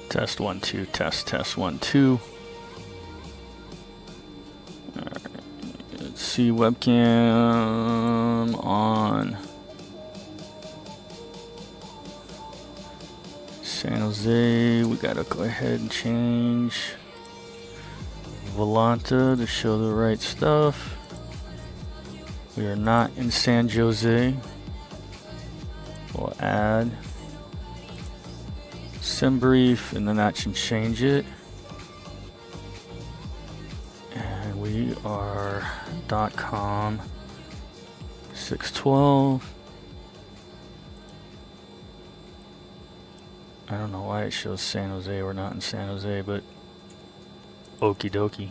Test 1 2, test 1 2. Alright, let's see, webcam on. San Jose, we gotta go ahead and change Volanta to show the right stuff. We are not in San Jose. We'll add sim brief, and then that should change it. And we are .com 612. I don't know why it shows San Jose. We're not in San Jose, but okie dokie.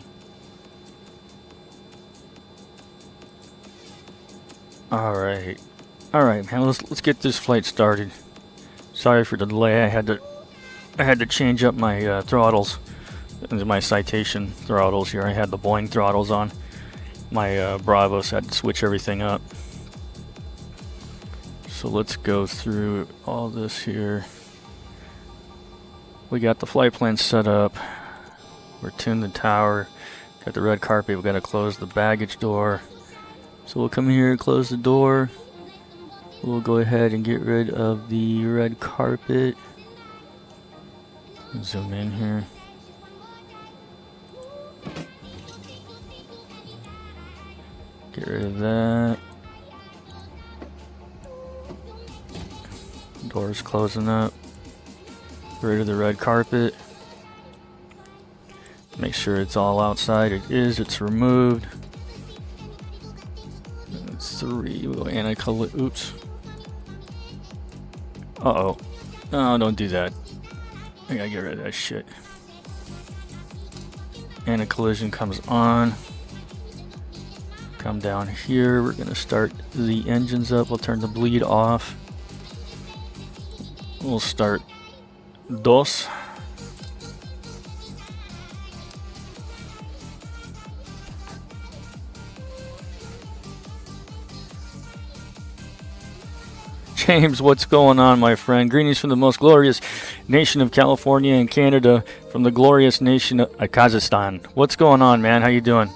Alright, man, let's get this flight started. Sorry for the delay. I had to change up my throttles, my citation throttles here. I had the Boeing throttles on my Bravo, so I had to switch everything up. So let's go through all this here. We got the flight plan set up. We're tuned the tower. Got the red carpet. We got to close the baggage door. So we'll come here and close the door. We'll go ahead and get rid of the red carpet. Zoom in here. Get rid of that. Door's closing up. Get rid of the red carpet. Make sure it's all outside. It is. It's removed. 3. We'll anti-collision. Oops. Uh-oh. No, don't do that. I gotta get rid of that shit. Anti-collision comes on. Come down here. We're gonna start the engines up. We'll turn the bleed off. We'll start DOS. James, what's going on, my friend? Greetings from the most glorious nation of California and Canada, from the glorious nation of Kazakhstan. What's going on, man? How you doing?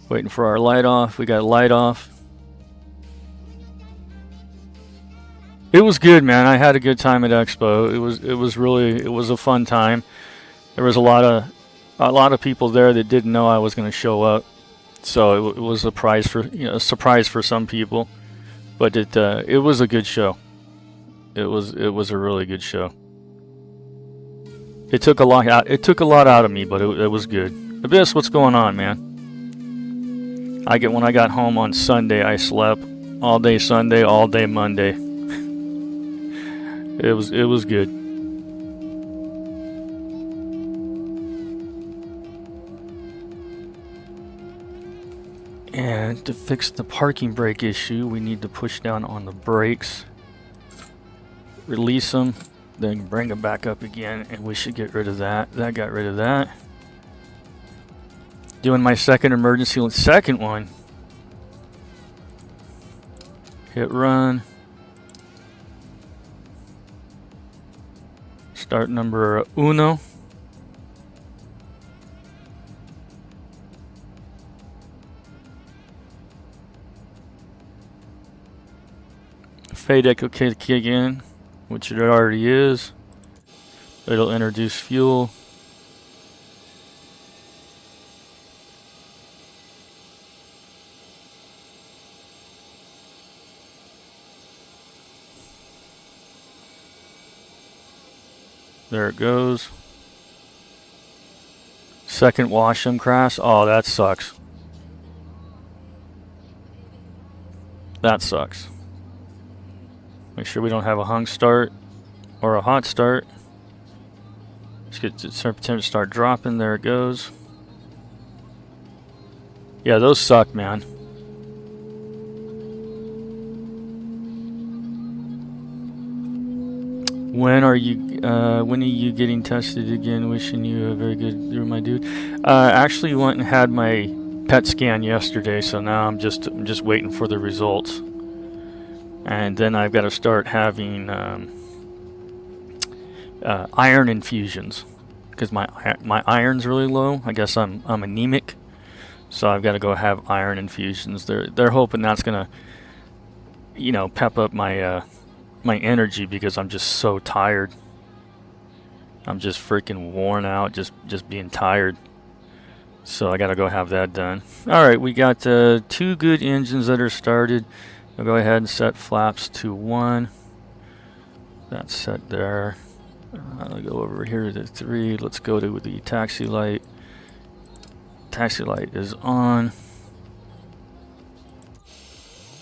Waiting for our light off. We got light off. It was good, man. I had a good time at Expo. It was a fun time. There was a lot of people there that didn't know I was going to show up, so it was a surprise for some people. But it was a good show. It was a really good show. It took a lot out of me, but it was good. Abyss, what's going on, man? When I got home on Sunday, I slept all day Sunday, all day Monday. It was good. And to fix the parking brake issue, we need to push down on the brakes, release them, then bring them back up again, and we should get rid of that. That got rid of that. Doing my second emergency, second one. Hit run. Start number uno. FADEC will kick in, which it already is. It'll introduce fuel. There it goes. Second washroom crash. Oh, that sucks. That sucks. Make sure we don't have a hung start or a hot start. Let's get the temperature to start dropping. There it goes. Yeah, those suck, man. When are you when are you getting tested again? Wishing you a very good, you're my dude. Actually went and had my PET scan yesterday, so now I'm just waiting for the results. And then I've got to start having iron infusions because my iron's really low. I guess I'm anemic, so I've got to go have iron infusions. They're hoping that's gonna, you know, pep up my my energy because I'm just so tired. I'm just freaking worn out, just being tired. So I got to go have that done. All right, we got 2 good engines that are started. I'll go ahead and set flaps to 1. That's set there. I'll go over here to 3. Let's go to the taxi light. Taxi light is on.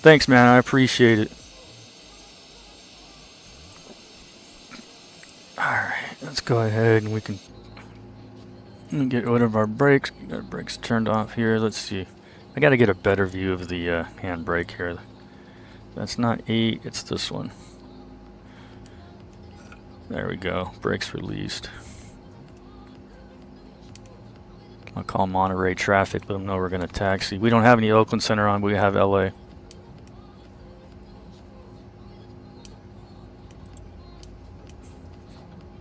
Thanks, man. I appreciate it. Alright, let's go ahead and we can get rid of our brakes. Our brakes turned off here. Let's see. I got to get a better view of the handbrake here. That's not 8, it's this one. There we go. Brakes released. I'll call Monterey traffic, let them know we're going to taxi. We don't have any Oakland Center on, but we have LA.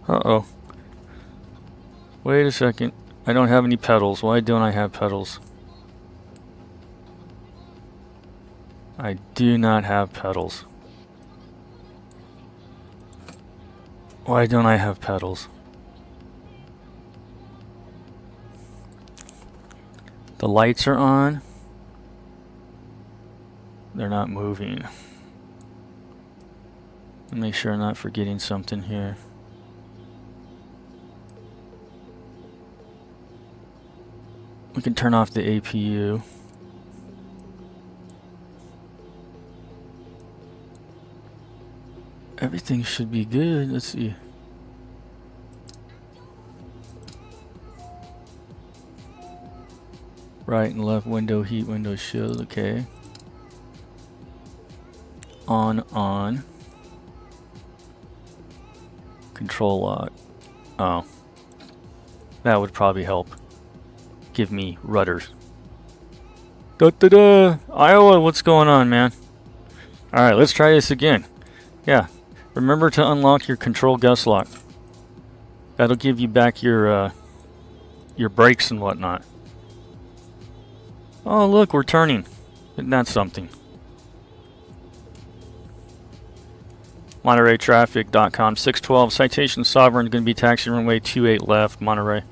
Uh-oh. Wait a second. I don't have any pedals. Why don't I have pedals? I do not have pedals. Why don't I have pedals? The lights are on. They're not moving. Make sure I'm not forgetting something here. We can turn off the APU. Everything should be good. Let's see. Right and left window, heat window shield. Okay. On. Control lock. Oh. That would probably help. Give me rudders. Da-da-da! Iowa, what's going on, man? Alright, let's try this again. Yeah. Remember to unlock your control gust lock. That'll give you back your brakes and whatnot. Oh, look, we're turning. Isn't that something? MontereyTraffic.com 612 Citation Sovereign, going to be taxi runway 28 left, Monterey.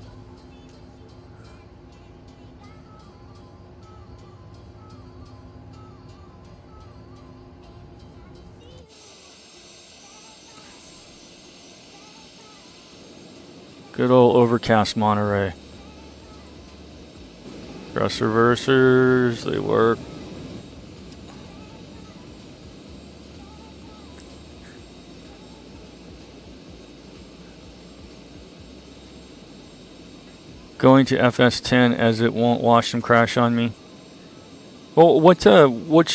Good old overcast Monterey. Cross reversers, they work. Going to FS10 as it won't wash and crash on me. Well, which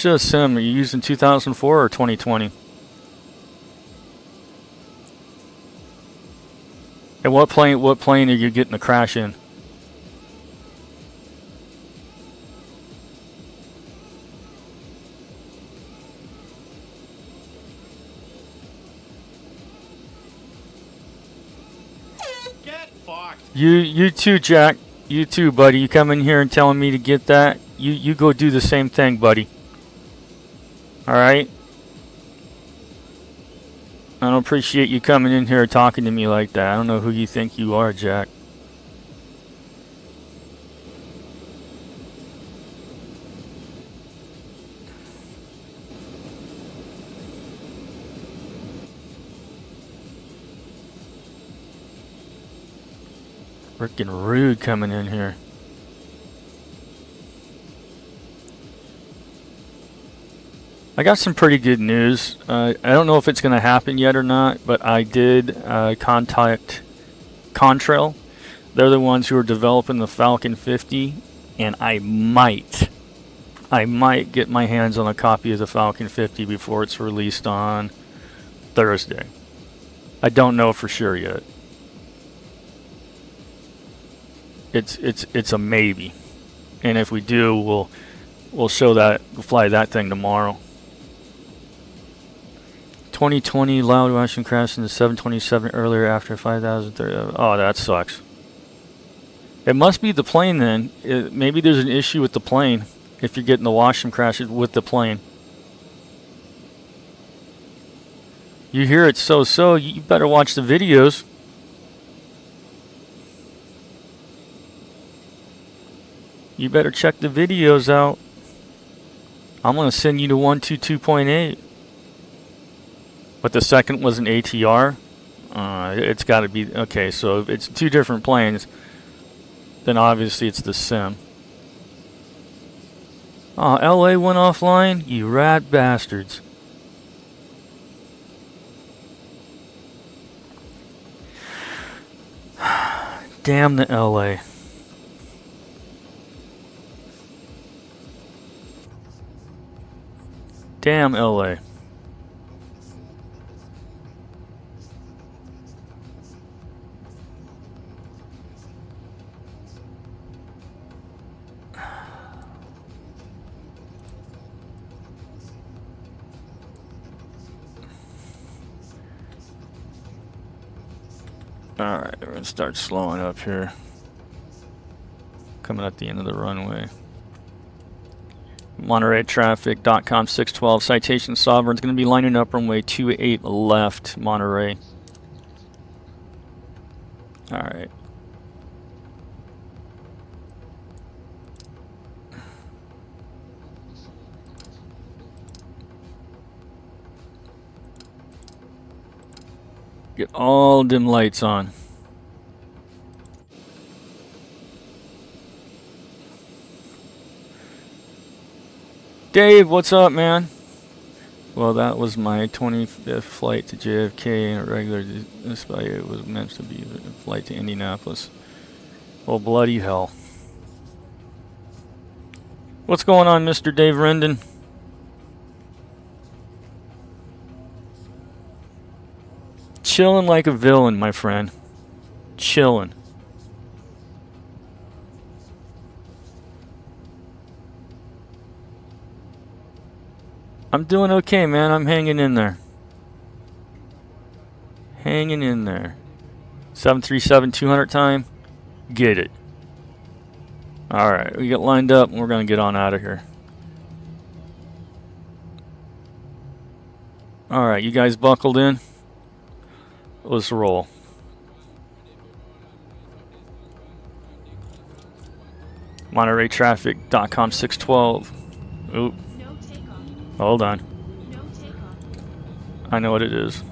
sim are you using? 2004 or 2020? And what plane are you getting the crash in? Get fucked. You too, Jack. You too, buddy. You come in here and telling me to get that. You go do the same thing, buddy. All right. I don't appreciate you coming in here talking to me like that. I don't know who you think you are, Jack. Freaking rude coming in here. I got some pretty good news. I don't know if it's going to happen yet or not, but I did contact Contrail. They're the ones who are developing the Falcon 50, and I might get my hands on a copy of the Falcon 50 before it's released on Thursday. I don't know for sure yet. It's a maybe, and if we do, we'll show that, we'll fly that thing tomorrow. 2020 loud Washington crashed into 727 earlier after 5,030. Oh, that sucks. It must be the plane then. Maybe there's an issue with the plane if you're getting the Washington crashes with the plane. You hear it so, you better watch the videos. You better check the videos out. I'm going to send you to 122.8. But the second was an ATR. It's got to be... Okay, so if it's two different planes, then obviously it's the sim. Oh, LA went offline? You rat bastards. Damn the LA. Damn LA. Alright, we're going to start slowing up here. Coming at the end of the runway. Monterey traffic.com 612 Citation Sovereign's going to be lining up runway 28 left, Monterey. Alright. Get all dim lights on. Dave, what's up, man? Well, that was my 25th flight to JFK and a regular. Despite it was meant to be a flight to Indianapolis. Oh, bloody hell. What's going on, Mr. Dave Rendon? Chilling like a villain, my friend. Chilling. I'm doing okay, man. I'm hanging in there. Hanging in there. 737-200 time. Get it. Alright, we get lined up and we're going to get on out of here. Alright, you guys buckled in? Let's roll. MontereyTraffic.com 612. Oop. Hold on. I know what it is.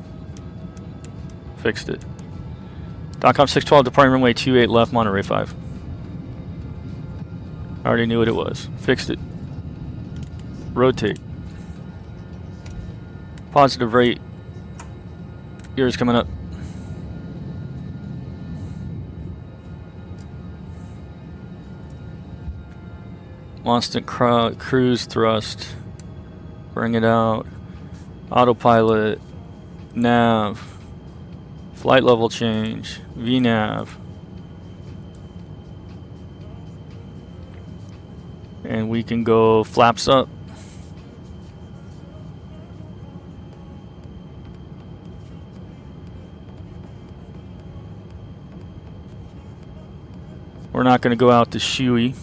Fixed it. .com 612, departing runway 28 left, Monterey 5. I already knew what it was. Fixed it. Rotate. Positive rate. Gears coming up. Constant cruise thrust. Bring it out. Autopilot. Nav. Flight level change. VNav. And we can go flaps up. We're not going to go out to Shuey.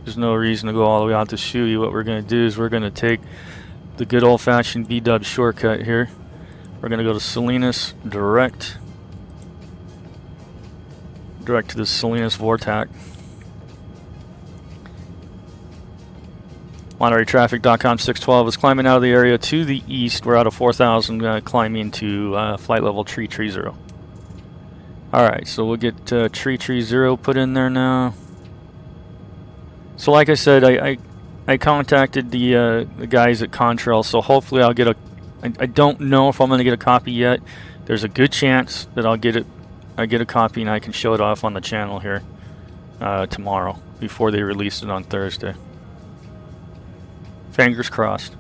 There's no reason to go all the way out to Shuey. What we're going to do is we're going to take the good old-fashioned B-dub shortcut here. We're going to go to Salinas direct to the Salinas Vortac. MontereyTraffic.com 612 is climbing out of the area to the east. We're out of 4,000, climbing to flight level tree 0. Alright, so we'll get tree 0 put in there now. So like I said, I contacted the guys at Contrail, so hopefully I'll get I don't know if I'm going to get a copy yet. There's a good chance that I get a copy and I can show it off on the channel here tomorrow before they release it on Thursday. Fingers crossed.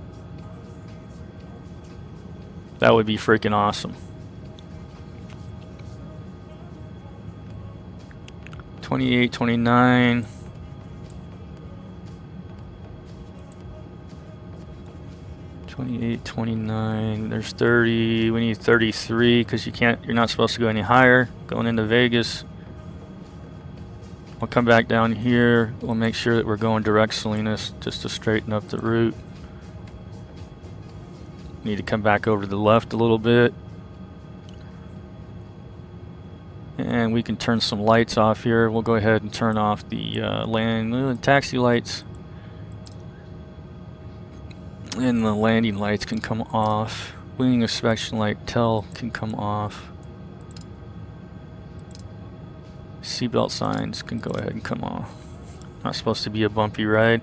That would be freaking awesome. 28, 29. There's 30. We need 33 because you're not supposed to go any higher going into Vegas. We'll come back down here. We'll make sure that we're going direct Salinas just to straighten up the route. Need to come back over to the left a little bit. And we can turn some lights off here. We'll go ahead and turn off the taxi lights. And the landing lights can come off. Wing inspection light tail can come off. Seatbelt signs can go ahead and come off. Not supposed to be a bumpy ride.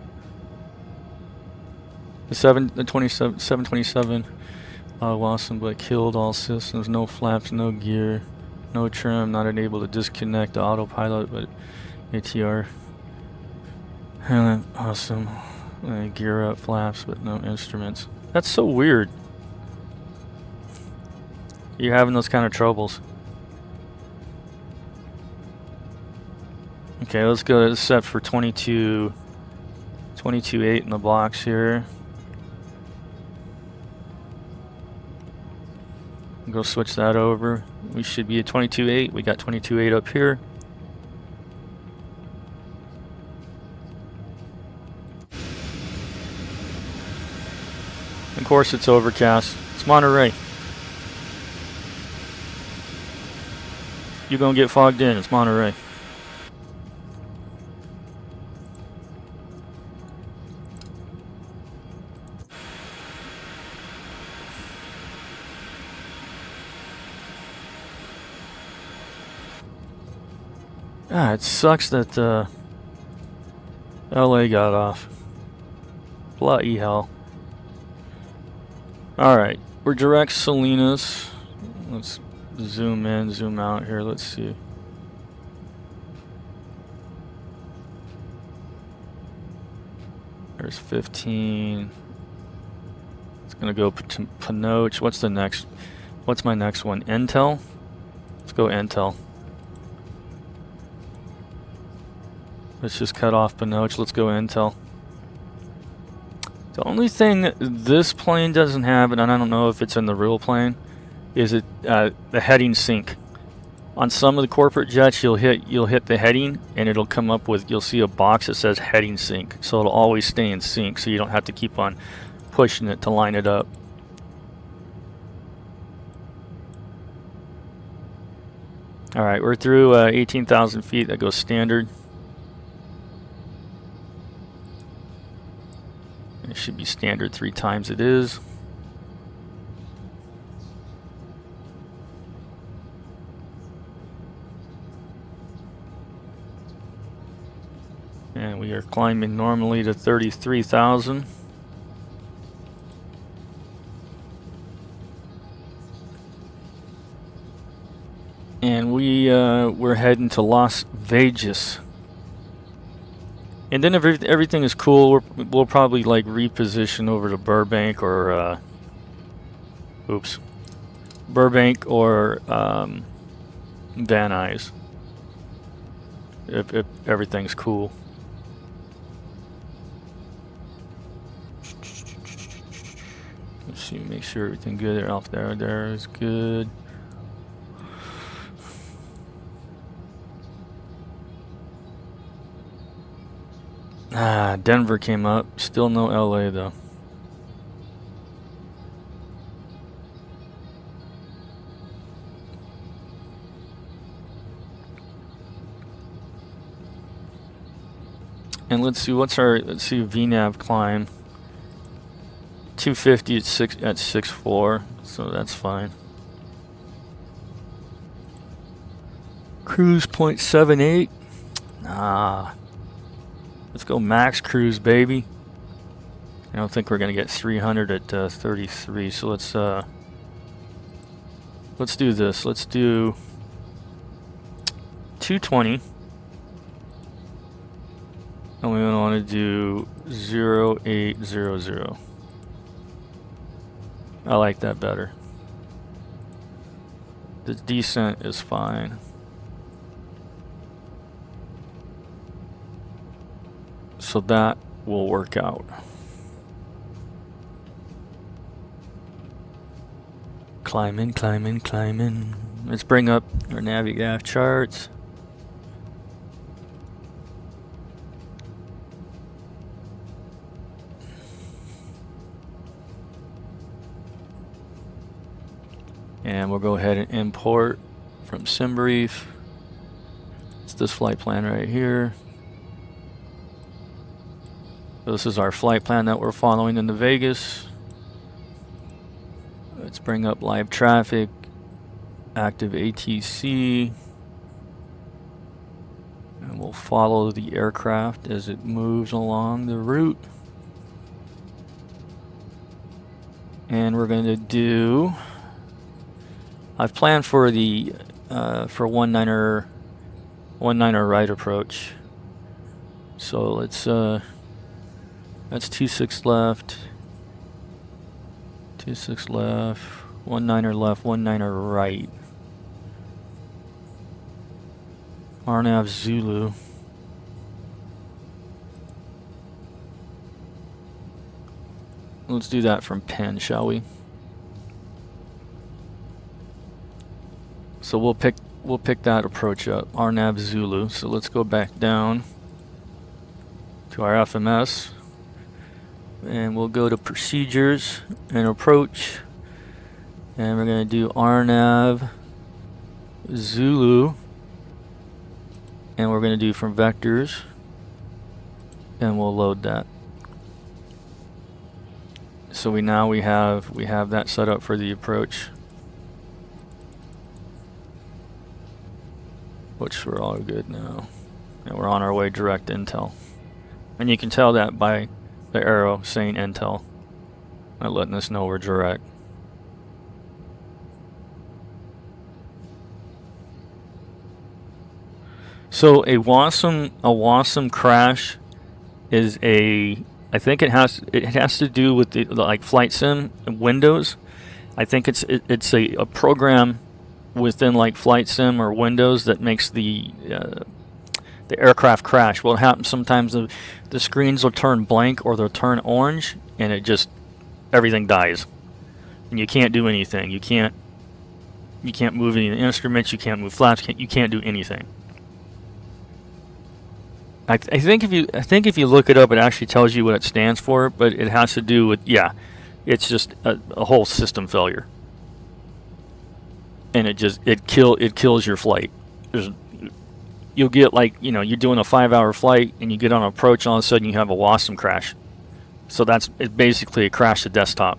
The 727 Wasson, but killed all systems. No flaps, no gear, no trim. Not able to disconnect the autopilot, but ATR. Awesome. Gear up, flaps, but no instruments. That's so weird. You're having those kind of troubles. Okay, let's go to set for 22.8 in the box here. Go switch that over. We should be at 22.8. We got 22.8 up here. Of course, it's overcast. It's Monterey. You're gonna get fogged in. It's Monterey. Ah, it sucks that LA got off. Bloody hell. Alright, we're direct Salinas. Let's zoom in, zoom out here. Let's see. There's 15. It's gonna go to Panoche. What's my next one? Intel? Let's go Intel. Let's just cut off Panoche. Let's go Intel. The only thing that this plane doesn't have, and I don't know if it's in the real plane, is the heading sync. On some of the corporate jets, you'll hit the heading, and it'll come up with, you'll see a box that says heading sync. So it'll always stay in sync, so you don't have to keep on pushing it to line it up. All right, we're through 18,000 feet. That goes standard. It should be standard 3 times. It is. And we are climbing normally to 33,000. And we're heading to Las Vegas. And then if everything is cool, we'll probably like reposition over to Burbank or Burbank or Van Nuys. If everything's cool. Let's see, make sure everything good. They're off there. There is good. Ah, Denver came up. Still no LA though. And let's see VNAV climb. 250 at 6.4, so that's fine. Cruise 0.78. Nah. Let's go max cruise, baby. I don't think we're gonna get 300 at 33. So let's do this. Let's do 220. And we want to do 0800. I like that better. The descent is fine. So that will work out. Climbing, climbing, climbing. Let's bring up our Navigraph charts. And we'll go ahead and import from SimBrief. It's this flight plan right here. This is our flight plan that we're following into Vegas. Let's bring up live traffic, active ATC, and we'll follow the aircraft as it moves along the route. And we're going to do, I've planned for the for 19er right approach. So let's that's 26 left, 26 left, 19er left, 19er right. RNAV Zulu. Let's do that from pen, shall we? So we'll pick that approach up, RNAV Zulu. So let's go back down to our FMS. And we'll go to procedures and approach, and we're going to do RNAV Zulu, and we're going to do from vectors, and we'll load that. So we have that set up for the approach, which we're all good now, and we're on our way direct intel, and you can tell that by the arrow saying intel, not letting us know we're direct. So a WASM crash is I think it has to do with the like flight sim Windows. I think it's a program within like flight sim or Windows that makes the aircraft crash. What happens sometimes, the screens will turn blank or they'll turn orange, and it just, everything dies, and you can't do anything. You can't move any instruments. You can't move flaps. You can't do anything. I think if you look it up, it actually tells you what it stands for, but it has to do with, yeah, it's just a whole system failure, and it kills your flight. You'll get, like, you're doing a 5-hour flight and you get on approach, and all of a sudden you have a WASM crash. So it's basically a crash to desktop,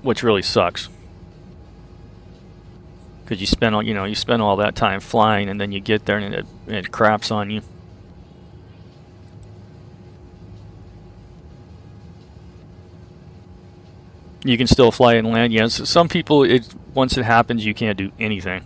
which really sucks, because you spend all that time flying, and then you get there and it craps on you. You can still fly and land. Yes, some people, once it happens, you can't do anything.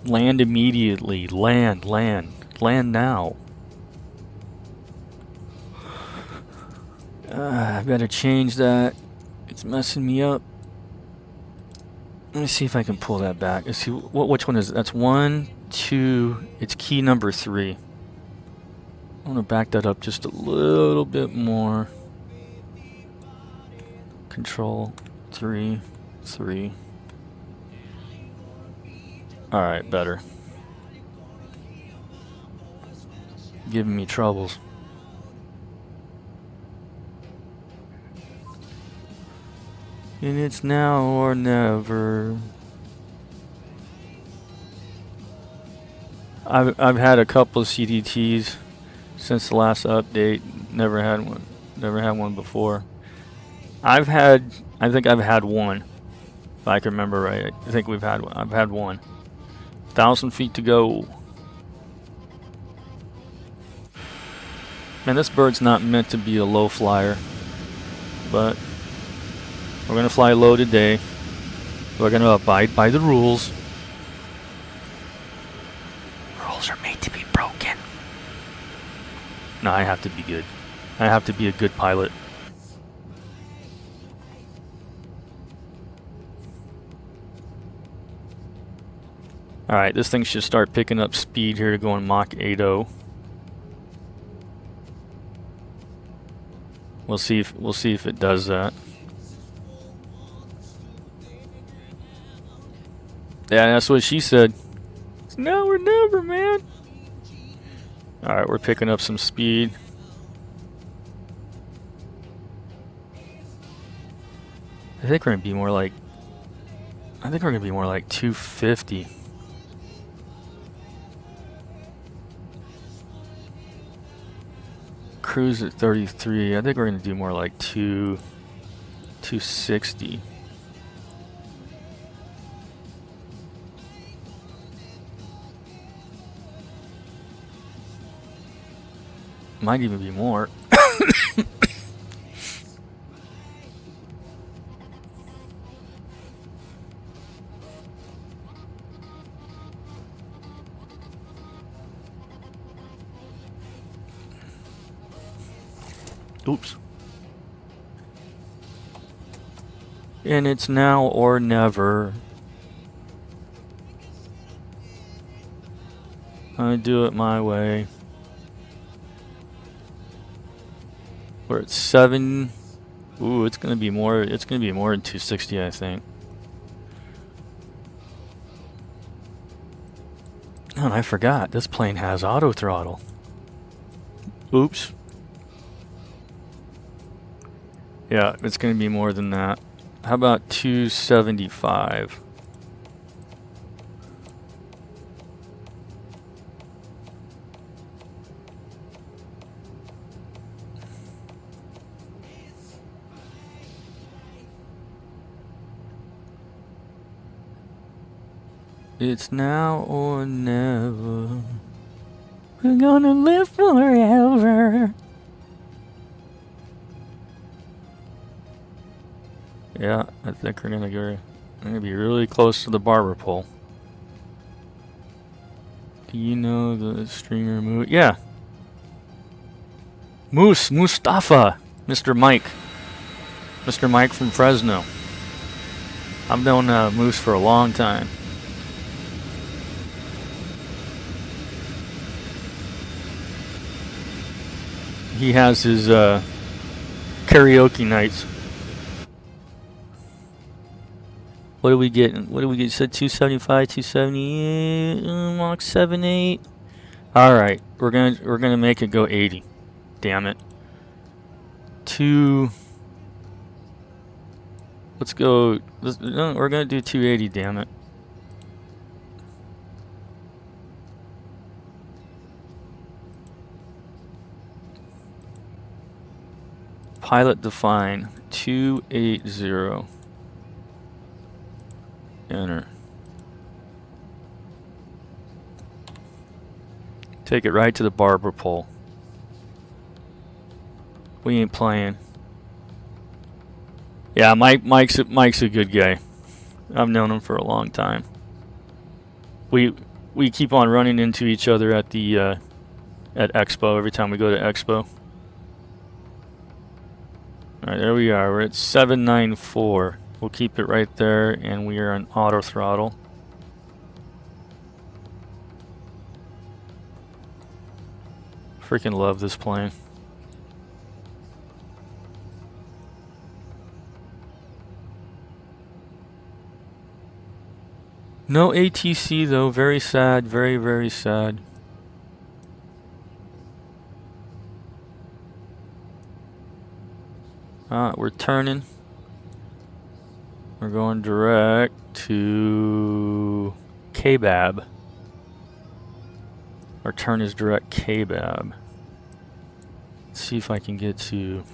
Land immediately. Land now. I better change that. It's messing me up. Let me see if I can pull that back. Let's see, which one is it? That's 1, 2. It's key number 3. I want to back that up just a little bit more. Control 3, 3. Alright, better. Giving me troubles. And it's now or never. I've had a couple of CDTs since the last update. Never had one. Never had one before. I think I've had one. If I can remember right. I think I've had one. 1,000 feet to go. Man, this bird's not meant to be a low flyer, but we're gonna fly low today. We're gonna abide by the rules. Rules are made to be broken. No, I have to be good. I have to be a good pilot. Alright, this thing should start picking up speed here to go in Mach 8.0. We'll see if it does that. Yeah, that's what she said. It's now or never, man. Alright, we're picking up some speed. I think we're gonna be more like 250. Cruise at 33. I think we're gonna do more like 260. Might even be more. Oops. And it's now or never. I do it my way. We're at 7. Ooh, it's gonna be more. It's gonna be more than 260, I think. Oh, and I forgot. This plane has auto throttle. Oops. Yeah, it's gonna be more than that. How about 275? It's now or never. We're gonna live forever. Yeah, I think we're gonna be really close to the barber pole. Do you know the streamer Moose? Yeah. Mustafa, Mr. Mike from Fresno. I've known Moose for a long time. He has his karaoke nights. What do we get? What do we get? You said 275, 270, Mach 7.8. All right, we're gonna make it go 80. Damn it. Let's go. No, we're gonna do 280. Damn it. Pilot define 280. Enter. Take it right to the barber pole. We ain't playing. Yeah, Mike's a good guy. I've known him for a long time. We keep on running into each other at the at Expo every time we go to Expo. All right, there we are. We're at 794. We'll keep it right there, and we are on auto throttle. Freaking love this plane. No ATC though, very sad, very, very sad. We're turning. We're going direct to KBAB. Our turn is direct KBAB. Let's see if I can get to...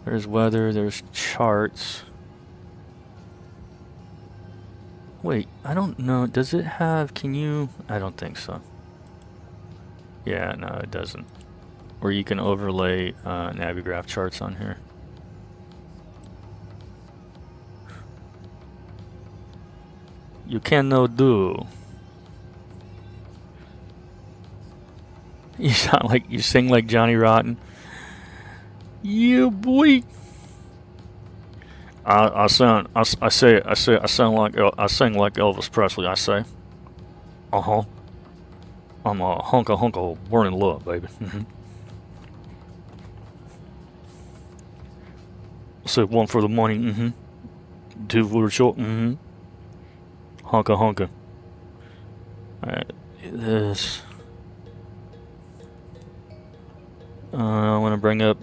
There's weather, there's charts. Wait, I don't know. Does it have... Can you... I don't think so. Yeah, no, it doesn't. or you can overlay Navigraph charts on here. You can no do. You sound like you sing like Johnny Rotten. Yeah, boy. I sing like Elvis Presley. I say, I'm a hunka born in love, baby. I say one for the money. Two for the show. Hunka. All right, this. I want to bring up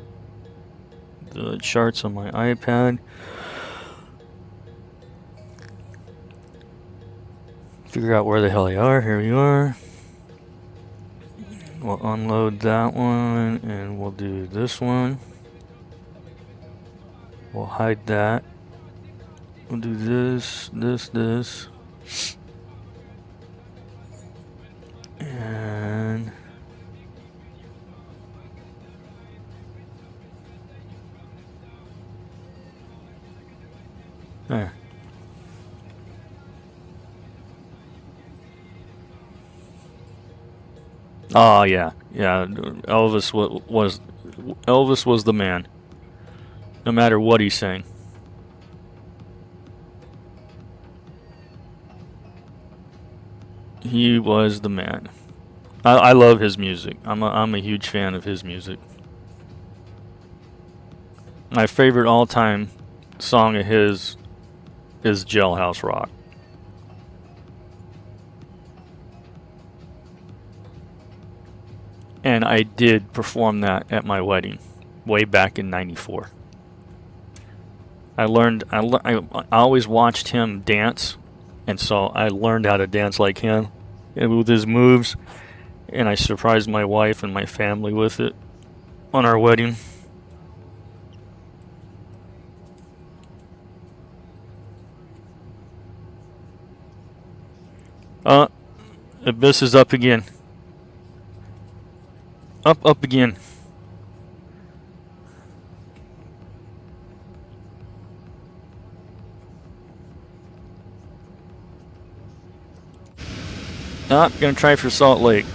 the charts on my iPad. Figure out where the hell they are. Here we are. We'll unload that one and we'll do this one. We'll hide that. We'll do this. And there. Oh yeah. Elvis was the man. No matter what he's saying. He was the man. I love his music. I'm a huge fan of his music. My favorite all-time song of his is Jailhouse Rock. And I did perform that at my wedding way back in '94. I always watched him dance, and so I learned how to dance like him and with his moves, and I surprised my wife and my family with it on our wedding. Abyss is up again. Up again. Gonna try for Salt Lake.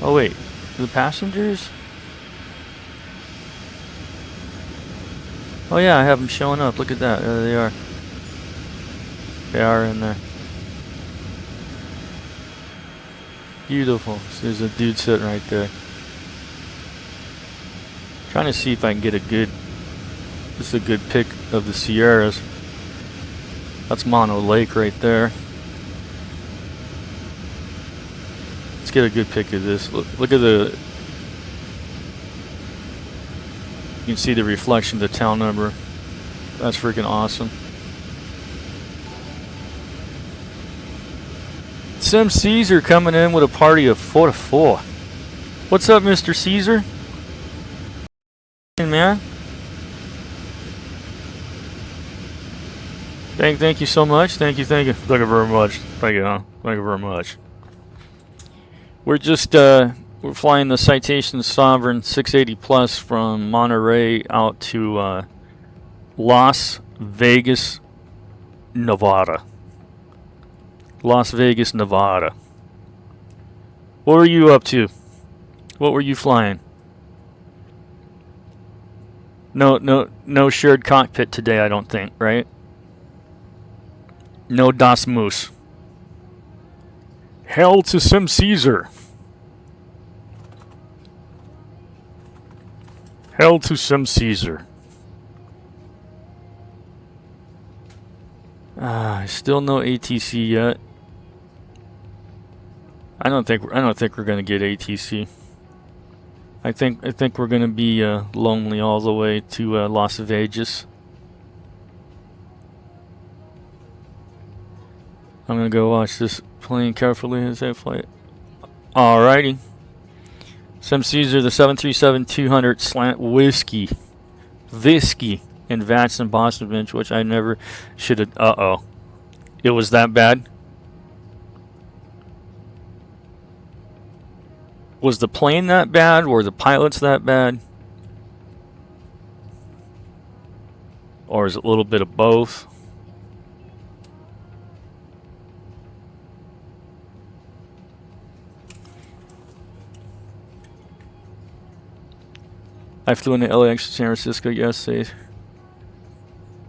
Oh wait, the passengers? Oh yeah, I have them showing up. Look at that. There they are. They are in there. Beautiful. So there's a dude sitting right there. Trying to see if I can get a good pic of the Sierras. That's Mono Lake right there. Let's get a good pic of this. Look at the. You can see the reflection of the town number. That's freaking awesome. Sim Caesar coming in with a party of 4 to 4. What's up, Mr. Caesar? Man. Thank you so much. Thank you. Thank you very much. Thank you very much. We're just we're flying the Citation Sovereign 680 Plus from Monterey out to Las Vegas, Nevada. Las Vegas, Nevada. What were you up to? What were you flying? No shared cockpit today, I don't think, right? No Das Moose. Hell to Sim Caesar. Hell to Sim Caesar. Still no ATC yet. I don't think we're gonna get ATC. I think we're gonna be lonely all the way to Las Vegas. I'm gonna go watch this plane carefully as I fly it. Alrighty. Sim Caesar, the 737-200 slant whiskey in VATSIM Boston Bench, which I never should have. It was that bad. Was the plane that bad? Were the pilots that bad? Or is it a little bit of both? I flew into LAX to San Francisco yesterday.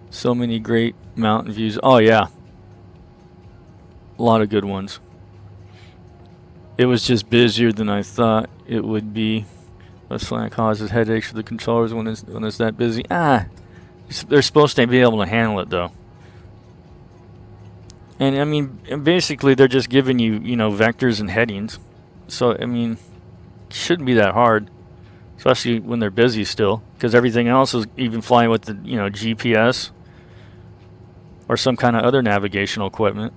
So many great mountain views. Oh yeah. A lot of good ones. It was just busier than I thought it would be. That's why it causes headaches for the controllers when it's that busy. They're supposed to be able to handle it though. And I mean, basically they're just giving you, vectors and headings. So I mean, it shouldn't be that hard, especially when they're busy still, because everything else is even flying with the, GPS or some kind of other navigational equipment.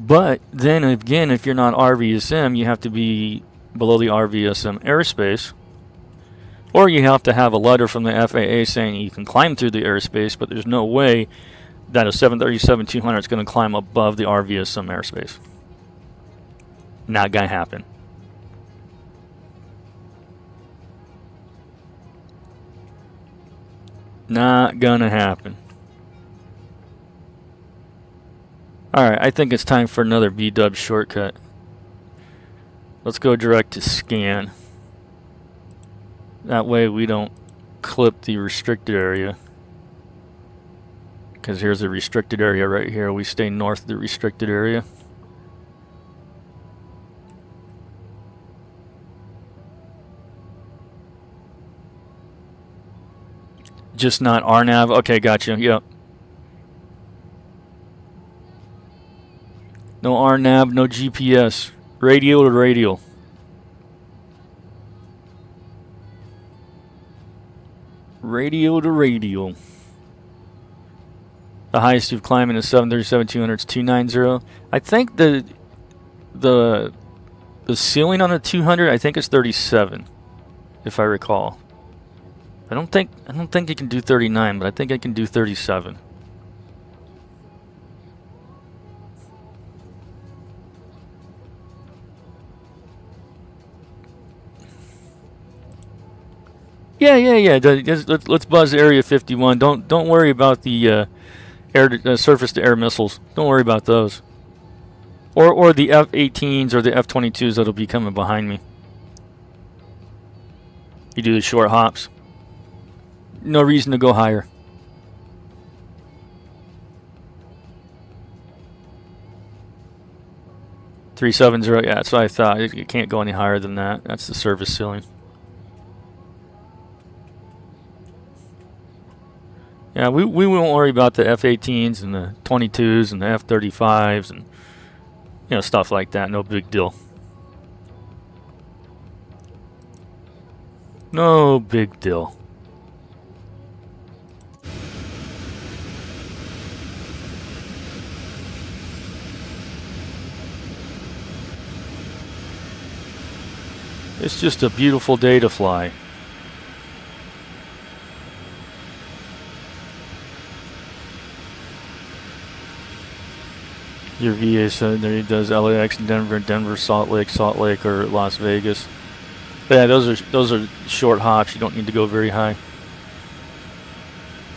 But then again, if you're not RVSM, you have to be below the RVSM airspace, or you have to have a letter from the FAA saying you can climb through the airspace, but there's no way that a 737-200 is going to climb above the RVSM airspace. Not going to happen. Not going to happen. Alright, I think it's time for another B-dub shortcut. Let's go direct to scan. That way we don't clip the restricted area. Because here's the restricted area right here. We stay north of the restricted area. Just not RNAV. Okay, gotcha. Yep. No RNAV, no GPS. Radial to radial. Radial to radial. The highest you've climbed in a 737-200 is 290. I think the ceiling on the 200, I think it's 37, if I recall. I don't think it can do 39, but I think I can do 37. Yeah. Let's buzz Area 51. Don't worry about the surface to air missiles. Don't worry about those. Or the F-18s or the F-22s that'll be coming behind me. You do the short hops. No reason to go higher. .370, yeah, that's what I thought. It can't go any higher than that. That's the service ceiling. Yeah, we won't worry about the F-18s and the 22s and the F-35s and stuff like that. No big deal. No big deal. It's just a beautiful day to fly. Your VA said there he does LAX, Denver, Salt Lake, or Las Vegas. But yeah, those are short hops. You don't need to go very high.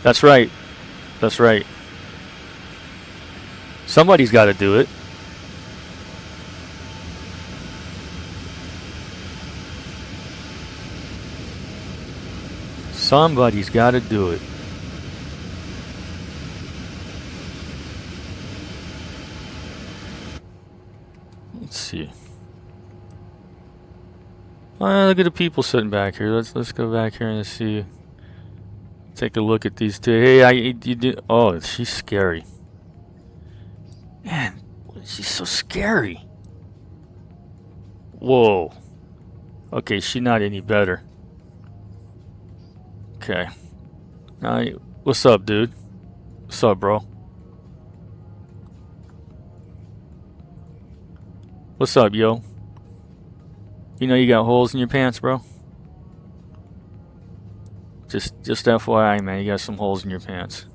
That's right. That's right. Somebody's got to do it. Somebody's got to do it. Let's see. Look at the people sitting back here. Let's go back here and see. Take a look at these two. Hey, you did. Oh, she's scary. Man, she's so scary. Whoa. Okay, she's not any better. Okay. What's up, dude? What's up, bro? What's up, yo? You know you got holes in your pants, bro? Just FYI, man, you got some holes in your pants.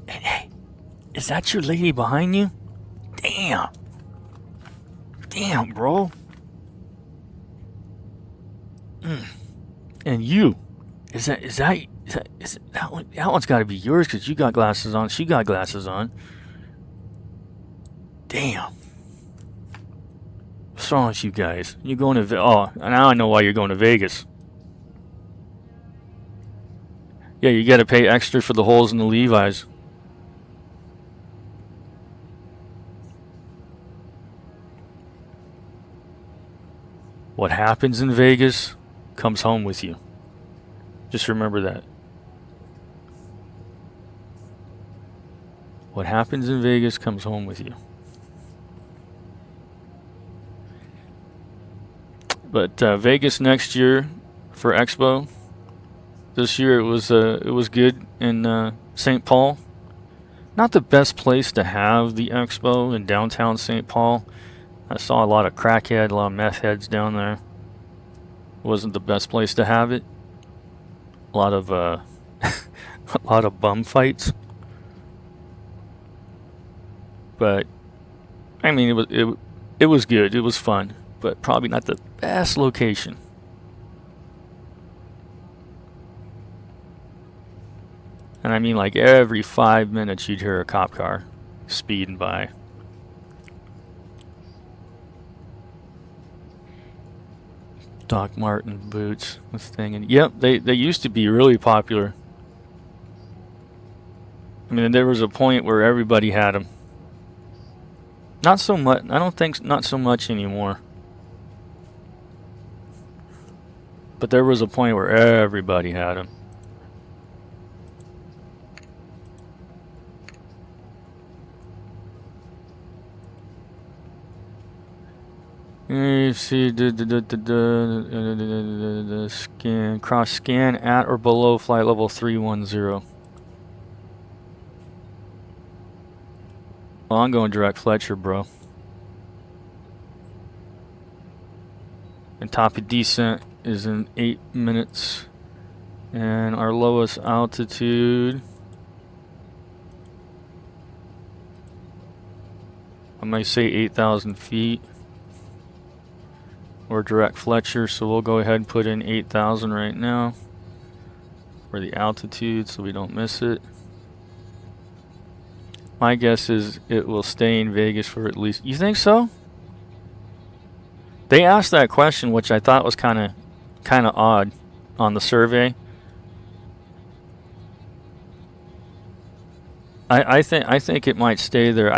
Hey, Is that your lady behind you? Damn. Damn, bro. And you. That one? That one's got to be yours because you got glasses on. She got glasses on. Damn. What's wrong with you guys? You're going to oh, now I know why you're going to Vegas. Yeah, you got to pay extra for the holes in the Levi's. What happens in Vegas comes home with you. Just remember that. What happens in Vegas comes home with you. But Vegas next year for Expo. This year it was good in St. Paul. Not the best place to have the Expo in downtown St. Paul. I saw a lot of crackhead, a lot of meth heads down there. It wasn't the best place to have it. A lot of a lot of bum fights. But I mean, it was good. It was fun, but probably not the best location. And I mean, like every 5 minutes you'd hear a cop car speeding by. Doc Martin boots, this thing, and yep, they used to be really popular. I mean, there was a point where everybody had them. Not so much. I don't think not so much anymore. But there was a point where everybody had them. You see the scan, cross scan at or below flight level 310. Well, I'm going direct Fletcher, bro. And top of descent is in 8 minutes. And our lowest altitude, I might say 8,000 feet. Or direct Fletcher, so we'll go ahead and put in 8,000 right now for the altitude so we don't miss it. My guess is it will stay in Vegas for at least... You think so? They asked that question, which I thought was kind of odd on the survey. I think it might stay there.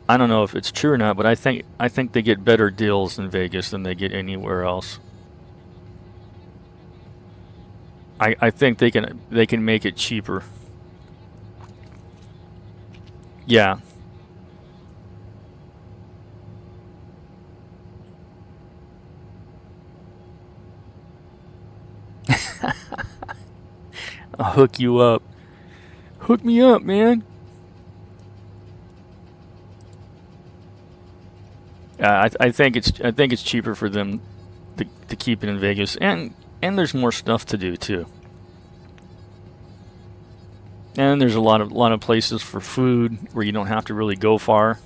I don't know if it's true or not, but I think they get better deals in Vegas than they get anywhere else. I think they can make it cheaper. Yeah. I'll hook you up. Hook me up, man. I think it's cheaper for them to keep it in Vegas, and there's more stuff to do too. And there's a lot of places for food where you don't have to really go far.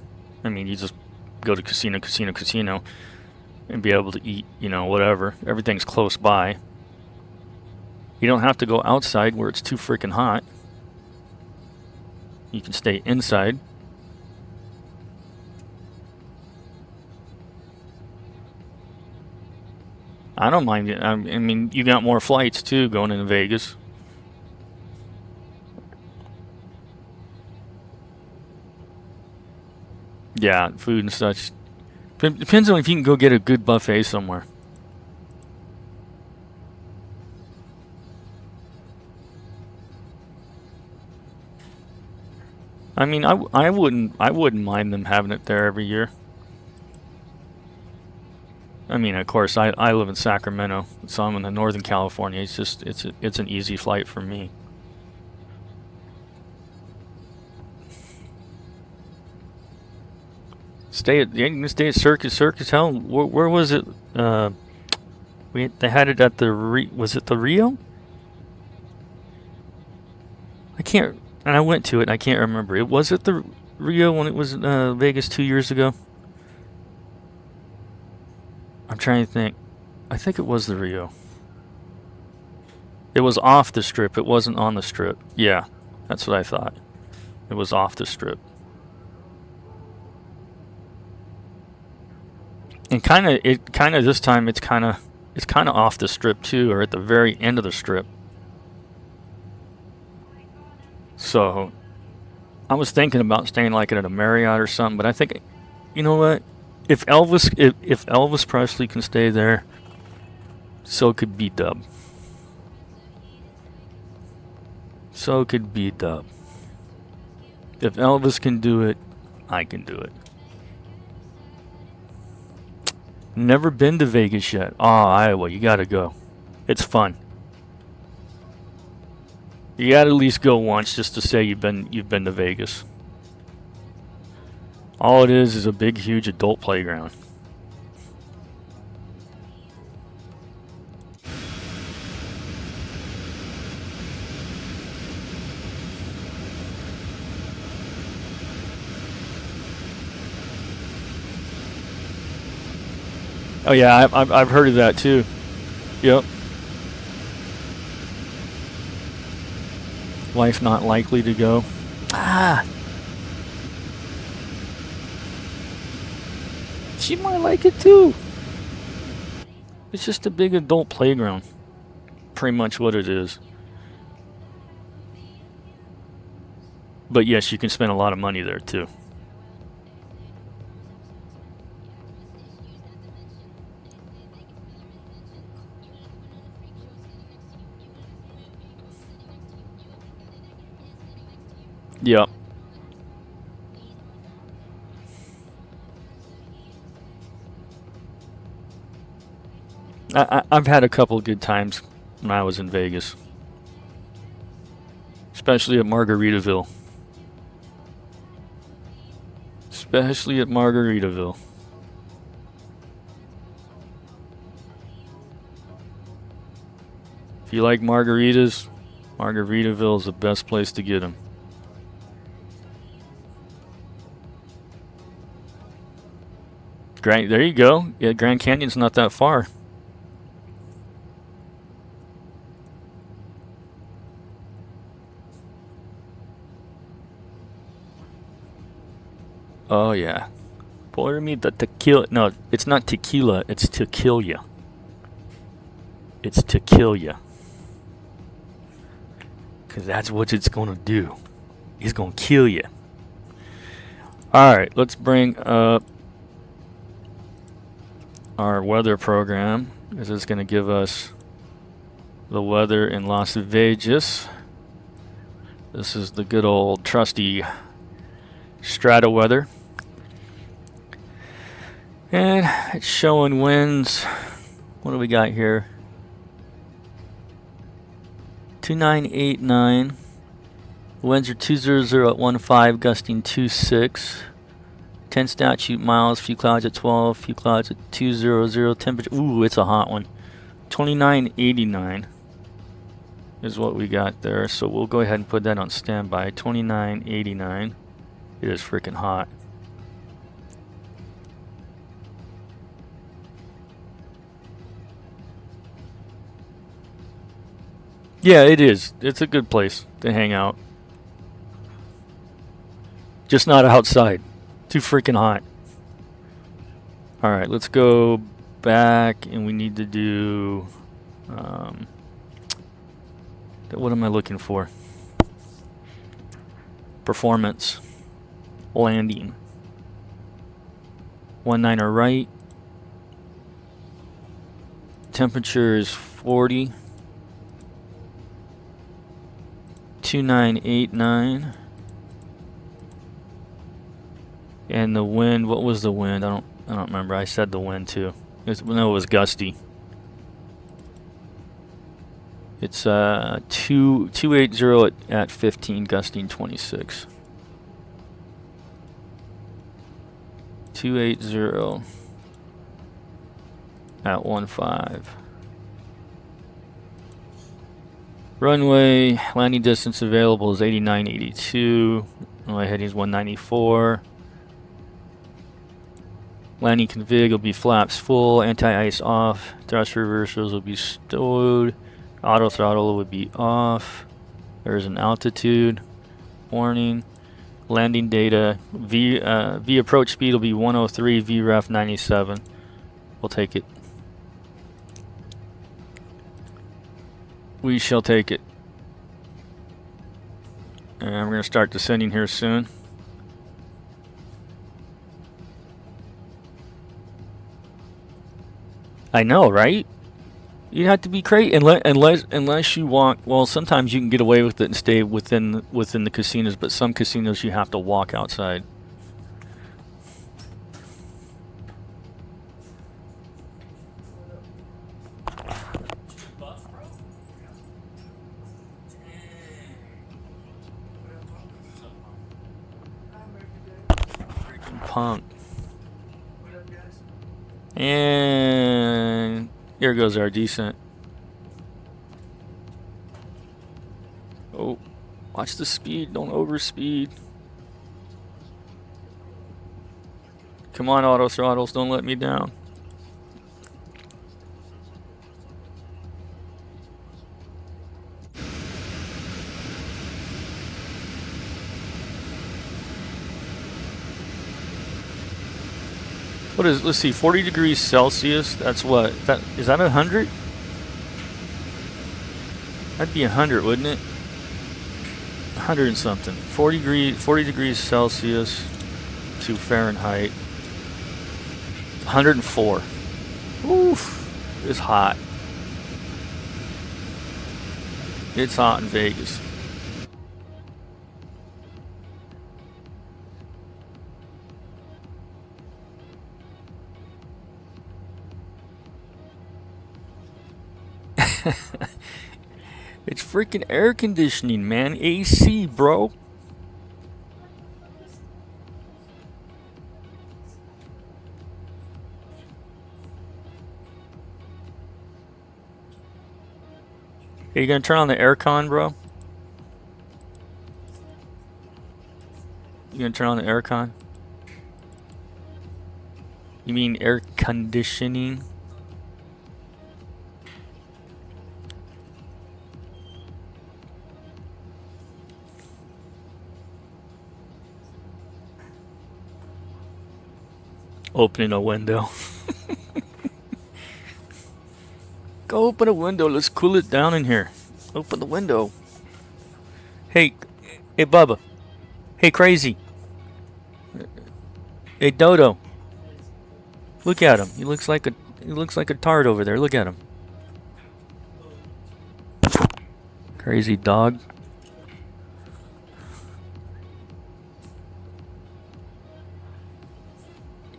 I mean, you just go to casino, and be able to eat, whatever. Everything's close by. You don't have to go outside where it's too freaking hot. You can stay inside. I don't mind it. I mean, you got more flights too going into Vegas. Yeah, food and such. Depends on if you can go get a good buffet somewhere. I mean, I wouldn't mind them having it there every year. I mean, of course, I live in Sacramento, so I'm in Northern California. It's just it's an easy flight for me. You can stay at Circus. Hell, where was it? They had it at the was it the Rio? I can't. And I went to it. And I can't remember. It was it the Rio when it was Vegas 2 years ago. I'm trying to think. I think it was the Rio. It was off the strip. It wasn't on the strip. Yeah, that's what I thought. It was off the strip. And this time it's kind of off the strip too, or at the very end of the strip. So I was thinking about staying like at a Marriott or something, but I think, you know what? If Elvis Presley can stay there, so could B-Dub. So could B-Dub. If Elvis can do it, I can do it. Never been to Vegas yet. Oh, Iowa, you gotta go. It's fun. You gotta at least go once just to say you've been to Vegas. All it is a big, huge adult playground. Oh yeah, I've heard of that too. Yep. Wife not likely to go. Ah. She might like it too. It's just a big adult playground. Pretty much what it is. But yes, you can spend a lot of money there too. Yep. I've had a couple of good times when I was in Vegas. Especially at Margaritaville. Especially at Margaritaville. If you like margaritas, Margaritaville is the best place to get them. There you go. Yeah, Grand Canyon's not that far. Oh yeah. Pour me the tequila. No, it's not tequila. It's to kill ya. It's to kill ya. Because that's what it's going to do. It's going to kill you. Alright, let's bring up our weather program. This is going to give us the weather in Las Vegas. This is the good old trusty Strata weather. And it's showing winds. What do we got here? 2989. Winds are 200 at 15, gusting 26. 10 statute miles, few clouds at 12, few clouds at 200. Temperature, ooh, it's a hot one. 2989 is what we got there. So we'll go ahead and put that on standby. 2989. It is freaking hot. Yeah, it is. It's a good place to hang out. Just not outside. Too freaking hot. Alright, let's go back and we need to do... what am I looking for? Performance. Landing. 19er right. Temperature is 40. 2989. And the wind, what was the wind? I don't remember. I said the wind too. No, it was gusty. It's 280 at 15, gusting 26. 280 at 15. Runway landing distance available is 89.82. Runway heading is 194. Landing config will be flaps full, anti-ice off, thrust reversals will be stowed, auto throttle would be off. There's an altitude warning. Landing data, V approach speed will be 103, VREF 97. We'll take it. We shall take it. And we're going to start descending here soon. I know, right? You have to be crazy unless you walk. Well, sometimes you can get away with it and stay within the casinos, but some casinos you have to walk outside. Freaking punk. And here goes our descent. Oh, watch the speed. Don't overspeed. Come on, auto throttles. Don't let me down. What is, let's see, 40 degrees Celsius, that's what, is that 100? That'd be 100, wouldn't it? 100 and something. 40 degrees Celsius to Fahrenheit. 104. Oof, it's hot. It's hot in Vegas. It's freaking air conditioning, man. AC, bro. Are you gonna turn on the aircon, bro? You gonna turn on the aircon? You mean air conditioning? Opening a window. Go open a window. Let's cool it down in here. Open the window. Hey Bubba. Hey Crazy. Hey Dodo. Look at him. He looks like a tart over there. Look at him. Crazy dog.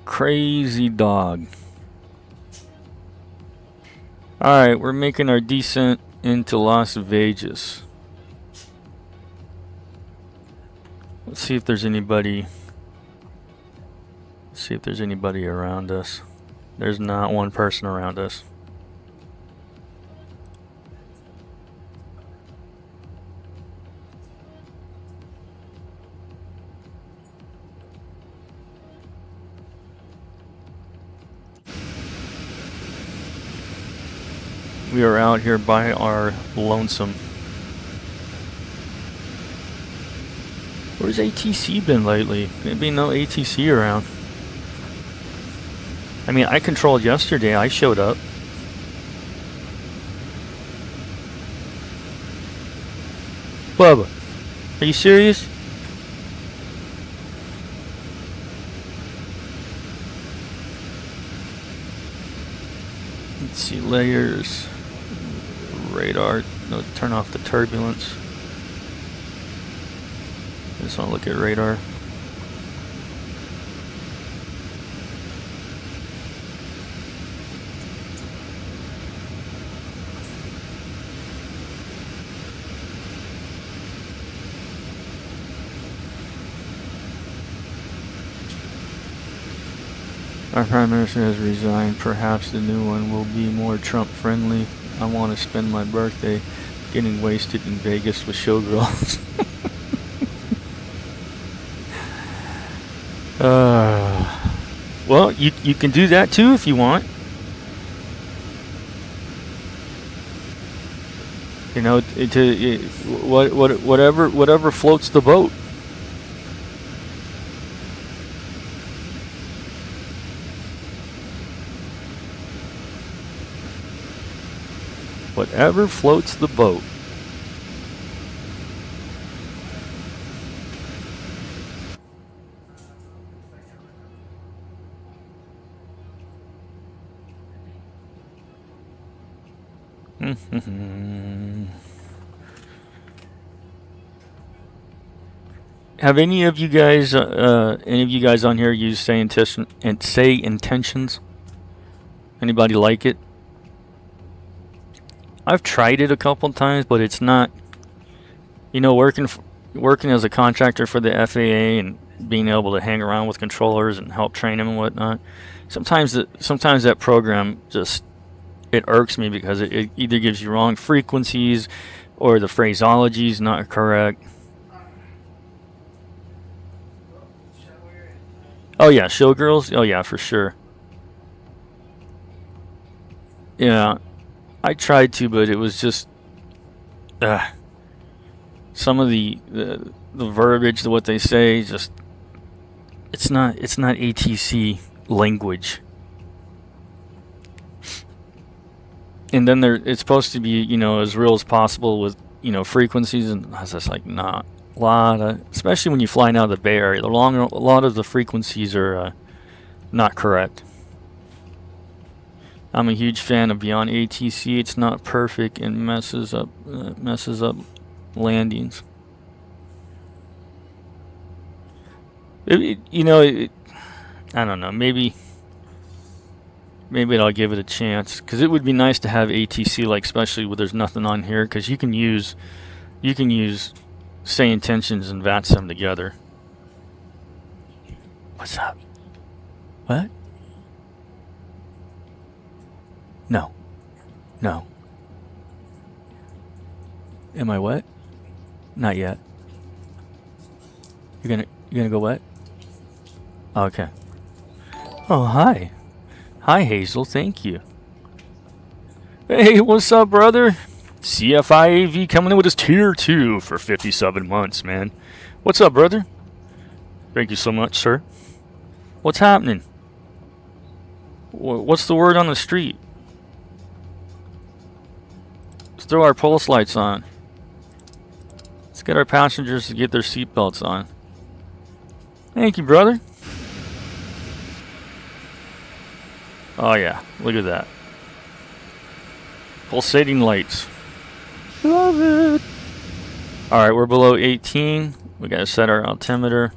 Crazy dog. Alright, we're making our descent into Las Vegas. Let's see if there's anybody. Let's see if there's anybody around us. There's not one person around us. We are out here by our lonesome. Where's ATC been lately? Maybe no ATC around. I mean, I controlled yesterday. I showed up. Bubba, are you serious? Let's see, layers. Radar. No, turn off the turbulence. I just want to look at radar. Our Prime Minister has resigned. Perhaps the new one will be more Trump friendly. I want to spend my birthday. Getting wasted in Vegas with showgirls. Well, you can do that too if you want. You know, whatever floats the boat. Whatever floats the boat. Have any of you guys on here used say intentions? Anybody like it? I've tried it a couple times, but it's not. You know, working as a contractor for the FAA and being able to hang around with controllers and help train them and whatnot. Sometimes that program just it irks me because it either gives you wrong frequencies or the phraseology is not correct. Oh yeah, showgirls. Oh yeah, for sure. Yeah, I tried to, but it was just some of the verbiage, what they say, just it's not ATC language. And then it's supposed to be, you know, as real as possible with, you know, frequencies, and I was just like, nah. Especially when you fly out of the Bay Area, a lot of the frequencies are not correct. I'm a huge fan of Beyond ATC. It's not perfect and messes up landings. I don't know. Maybe I'll give it a chance because it would be nice to have ATC, like especially when there's nothing on here, because you can use say intentions and VATSIM together. What's up? What? No. Am I wet? Not yet. You're gonna go wet? Okay. Oh, hi. Hi, Hazel. Thank you. Hey, what's up, brother? CFIAV coming in with his tier 2 for 57 months, man. What's up, brother? Thank you so much, sir. What's happening? What's the word on the street? Let's throw our pulse lights on. Let's get our passengers to get their seatbelts on. Thank you, brother. Oh yeah, look at that. Pulsating lights. Love it. Alright, we're below 18. We gotta set our altimeter.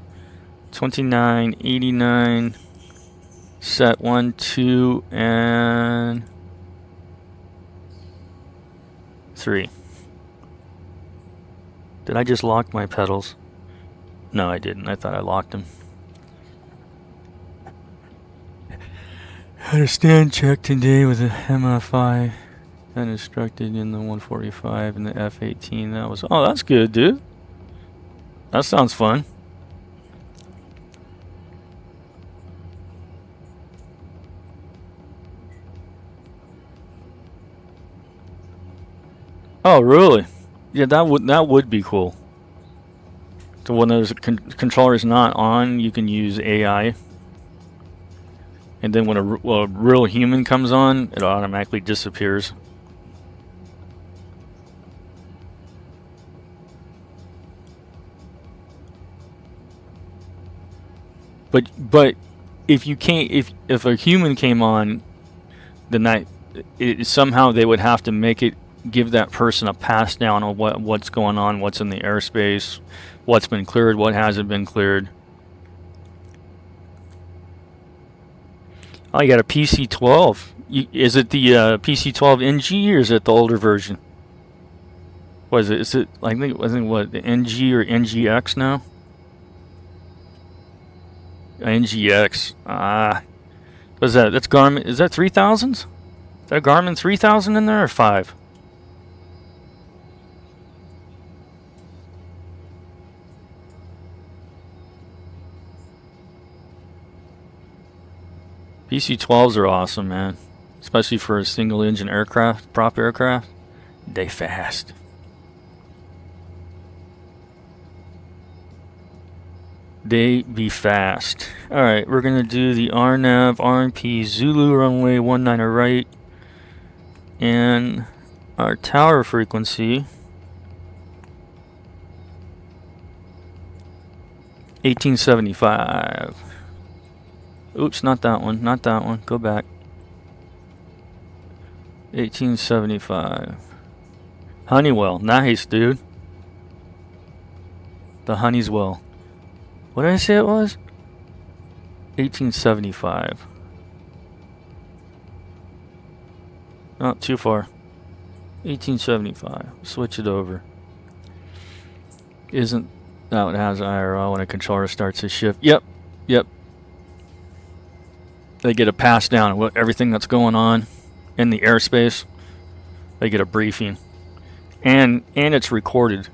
29, 89. Set 1, 2, and 3. Did I just lock my pedals? No, I didn't. I thought I locked them. Had a stand check today with a MFI and instructed in the 145 and the F18. That's good, dude. That sounds fun. Oh, really? Yeah, that would be cool. So when there's a controller is not on, you can use AI. And then when a real human comes on, it automatically disappears. But if you can't, if a human came on, then somehow they would have to give that person a pass down on what's going on, what's in the airspace, what's been cleared, what hasn't been cleared. Oh, you got a PC-12. Is it the PC-12 NG or is it the older version? What is it? Is it I think what, the NG or NGX now? NGX. What's that? That's Garmin. Is that 3000s? Is that Garmin 3000 in there or 5? PC-12s are awesome, man. Especially for a single-engine aircraft, prop aircraft. They fast. They be fast. Alright, we're gonna do the RNAV, RNP, Zulu runway 19 right. And our tower frequency 1875. Oops, not that one, not that one. Go back. 1875. Honeywell, nice, dude. The Honey's Well. What did I say it was? 1875. Not too far. 1875. Switch it over. Isn't that what has IRL when a controller starts his shift? Yep. Yep. They get a pass down of what everything that's going on in the airspace. They get a briefing. And it's recorded.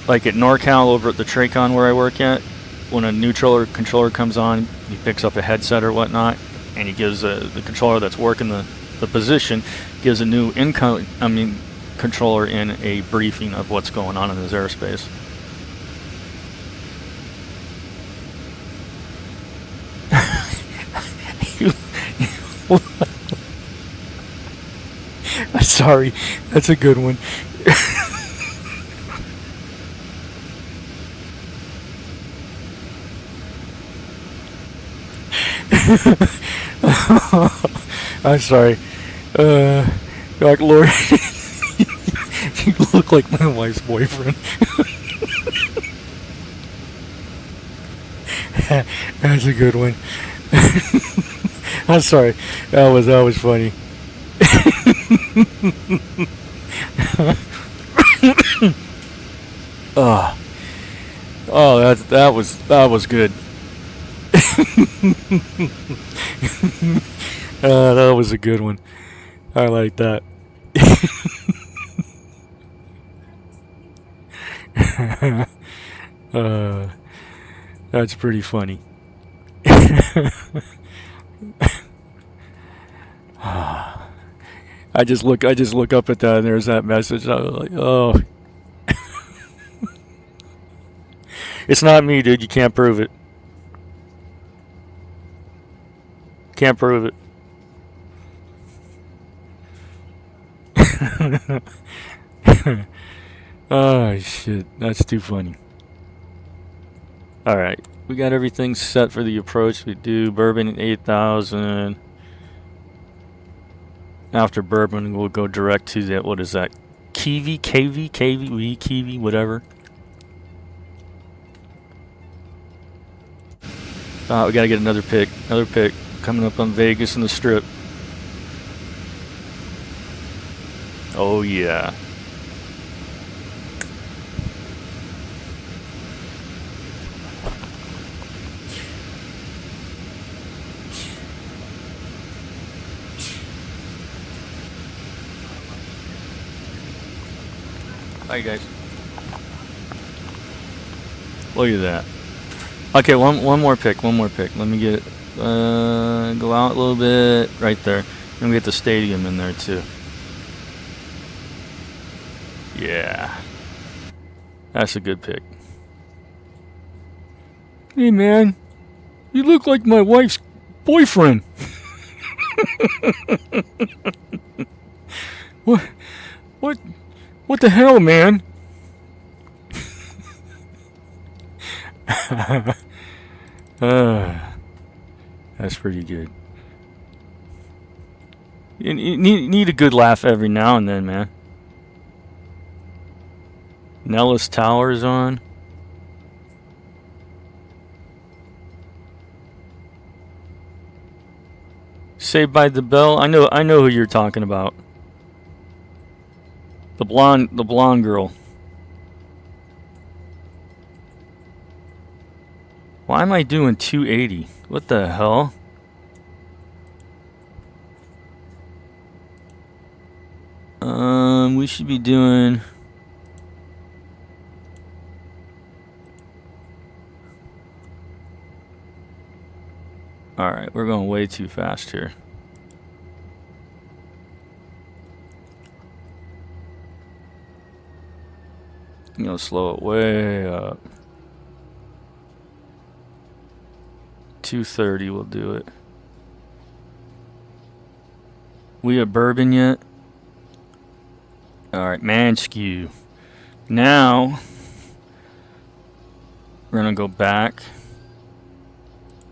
Like at NorCal over at the Tracon where I work at, when a neutral or controller comes on, he picks up a headset or whatnot, and he gives the controller that's working the position, gives a new controller in a briefing of what's going on in his airspace. Sorry, that's a good one. I'm sorry. Like, Lord, you look like my wife's boyfriend. That's a good one. I'm sorry. That was funny. Oh, that was good. That was a good one. I like that. That's pretty funny. I just look up at that and there's that message. I was like, oh. It's not me, dude. You can't prove it. Can't prove it. Oh shit, that's too funny. Alright, we got everything set for the approach. We do Bourbon 8000. After Bourbon, we'll go direct to that. What is that? KV, whatever. We gotta get another pick. Coming up on Vegas and the Strip. Oh yeah. Bye guys. Look at that. Okay, one more pick. Let me get it. Go out a little bit. Right there. And we get the stadium in there too. Yeah. That's a good pick. Hey man, you look like my wife's boyfriend. What the hell, man? That's pretty good. You need a good laugh every now and then, man. Nellis Tower's on. Saved by the Bell. I know who you're talking about. The blonde girl. Why am I doing 280? What the hell? We should be doing. Alright, we're going way too fast here. I'm gonna slow it way up. 230 will do it. We at bourbon yet? Alright, man skew. Now we're gonna go back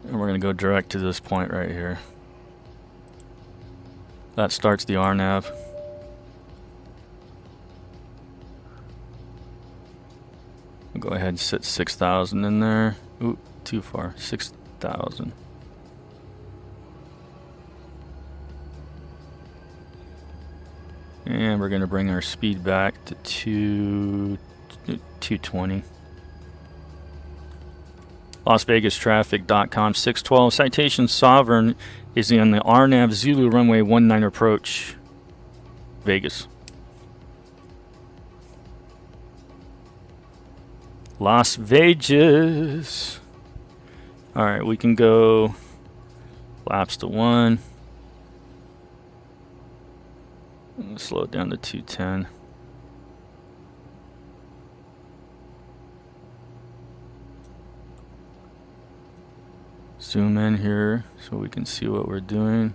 and we're gonna go direct to this point right here. That starts the RNAV. We'll go ahead and set 6,000 in there. Ooh, too far. 6,000. And we're gonna bring our speed back to 220. LasVegasTraffic.com 612. Citation Sovereign is in the RNAV Zulu runway 19 approach. Vegas. Las Vegas. Alright, we can go laps to 1. Slow it down to 210. Zoom in here so we can see what we're doing.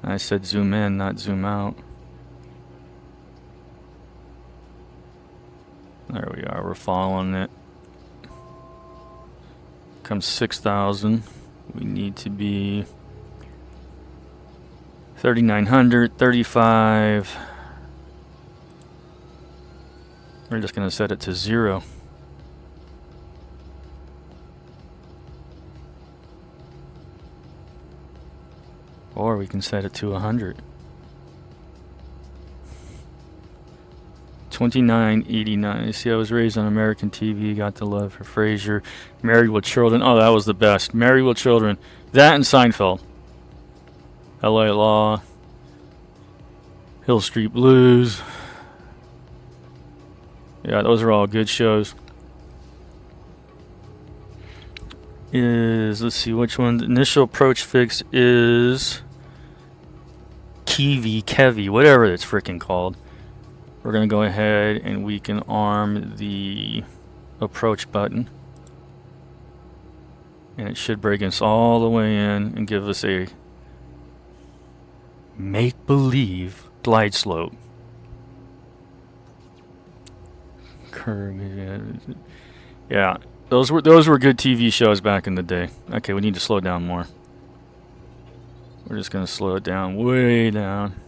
I said zoom in, not zoom out. There we are, we're following it. Comes 6,000. We need to be 3,900, 35. We're just gonna set it to 0. Or we can set it to 100. 29.89. See, I was raised on American TV, got the love for Frasier. Married with Children. Oh, that was the best. Married with Children. That and Seinfeld. LA Law. Hill Street Blues. Yeah, those are all good shows. Let's see which one. The initial approach fix is Kevi, whatever it's freaking called. We're going to go ahead and we can arm the approach button. And it should bring us all the way in and give us a make-believe glide slope. Yeah, those were good TV shows back in the day. Okay, we need to slow down more. We're just going to slow it down, way down.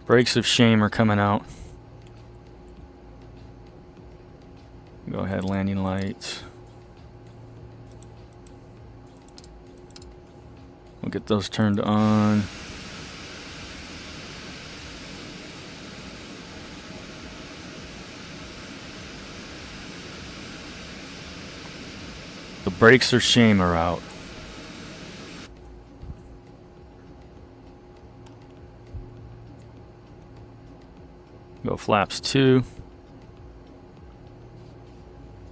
Brakes of shame are coming out. Go ahead, landing lights. We'll get those turned on. The brakes of shame are out. Go flaps 2.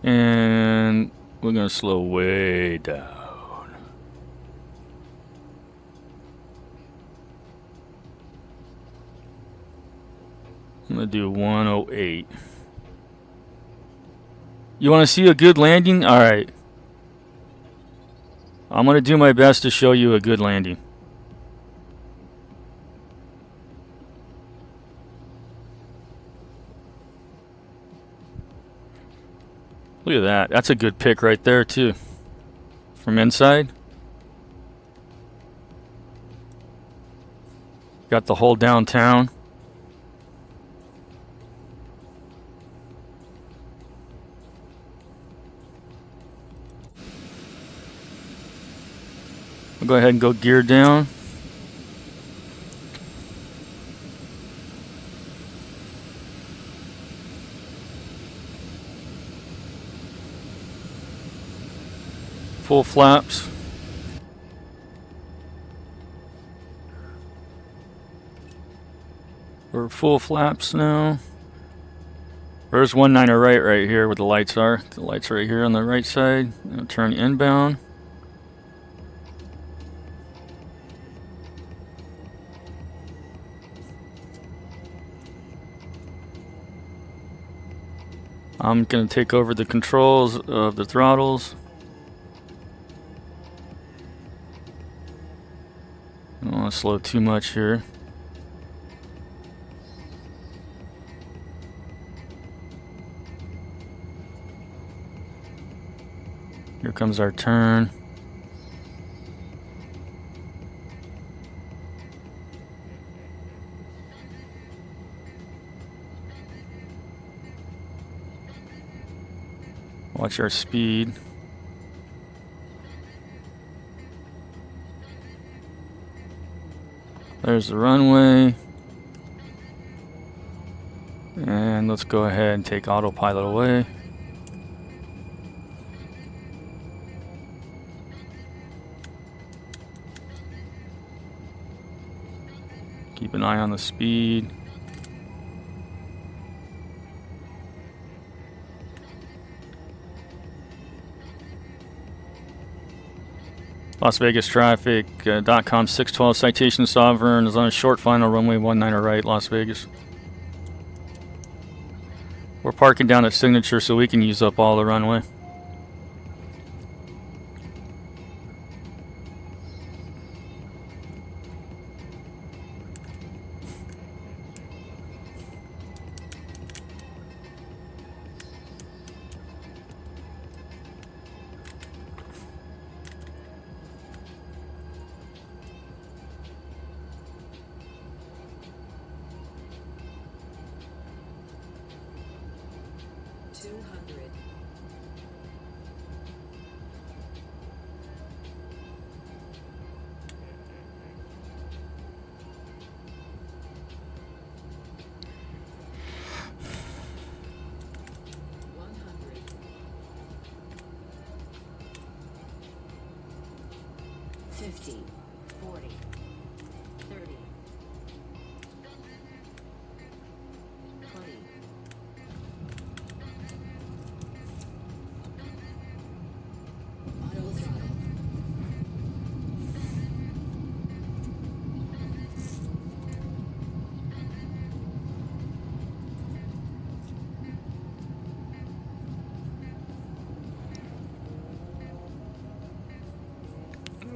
And we're going to slow way down. I'm going to do 108. You want to see a good landing? Alright. I'm going to do my best to show you a good landing. Look at that. That's a good pick right there, too. From inside. Got the whole downtown. We'll go ahead and go gear down. Full flaps. We're full flaps now. There's 19er right here where the lights are. The lights right here on the right side. I'll turn inbound. I'm going to take over the controls of the throttles. I don't want to slow too much here. Here comes our turn. Watch our speed. There's the runway. And let's go ahead and take autopilot away. Keep an eye on the speed. Las Vegas traffic, .com 612 Citation Sovereign is on a short final runway 19er right, Las Vegas. We're parking down at Signature so we can use up all the runway.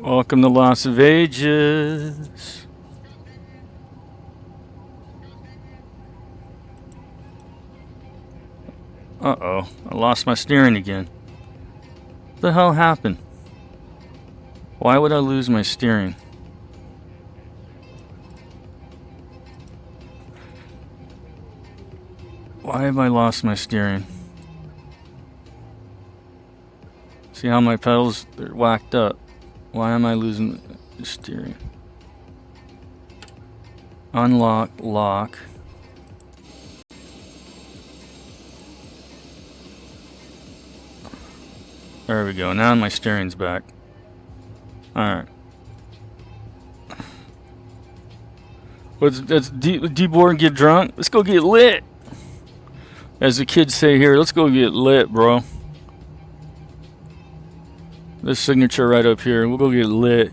Welcome to Las Vegas. Uh-oh, I lost my steering again. What the hell happened? Why would I lose my steering? Why have I lost my steering? See how my pedals are whacked up? Why am I losing the steering? Unlock, lock. There we go. Now my steering's back. Alright. Let's deboard and get drunk. Let's go get lit. As the kids say here, let's go get lit, bro. This signature right up here. We'll go get lit.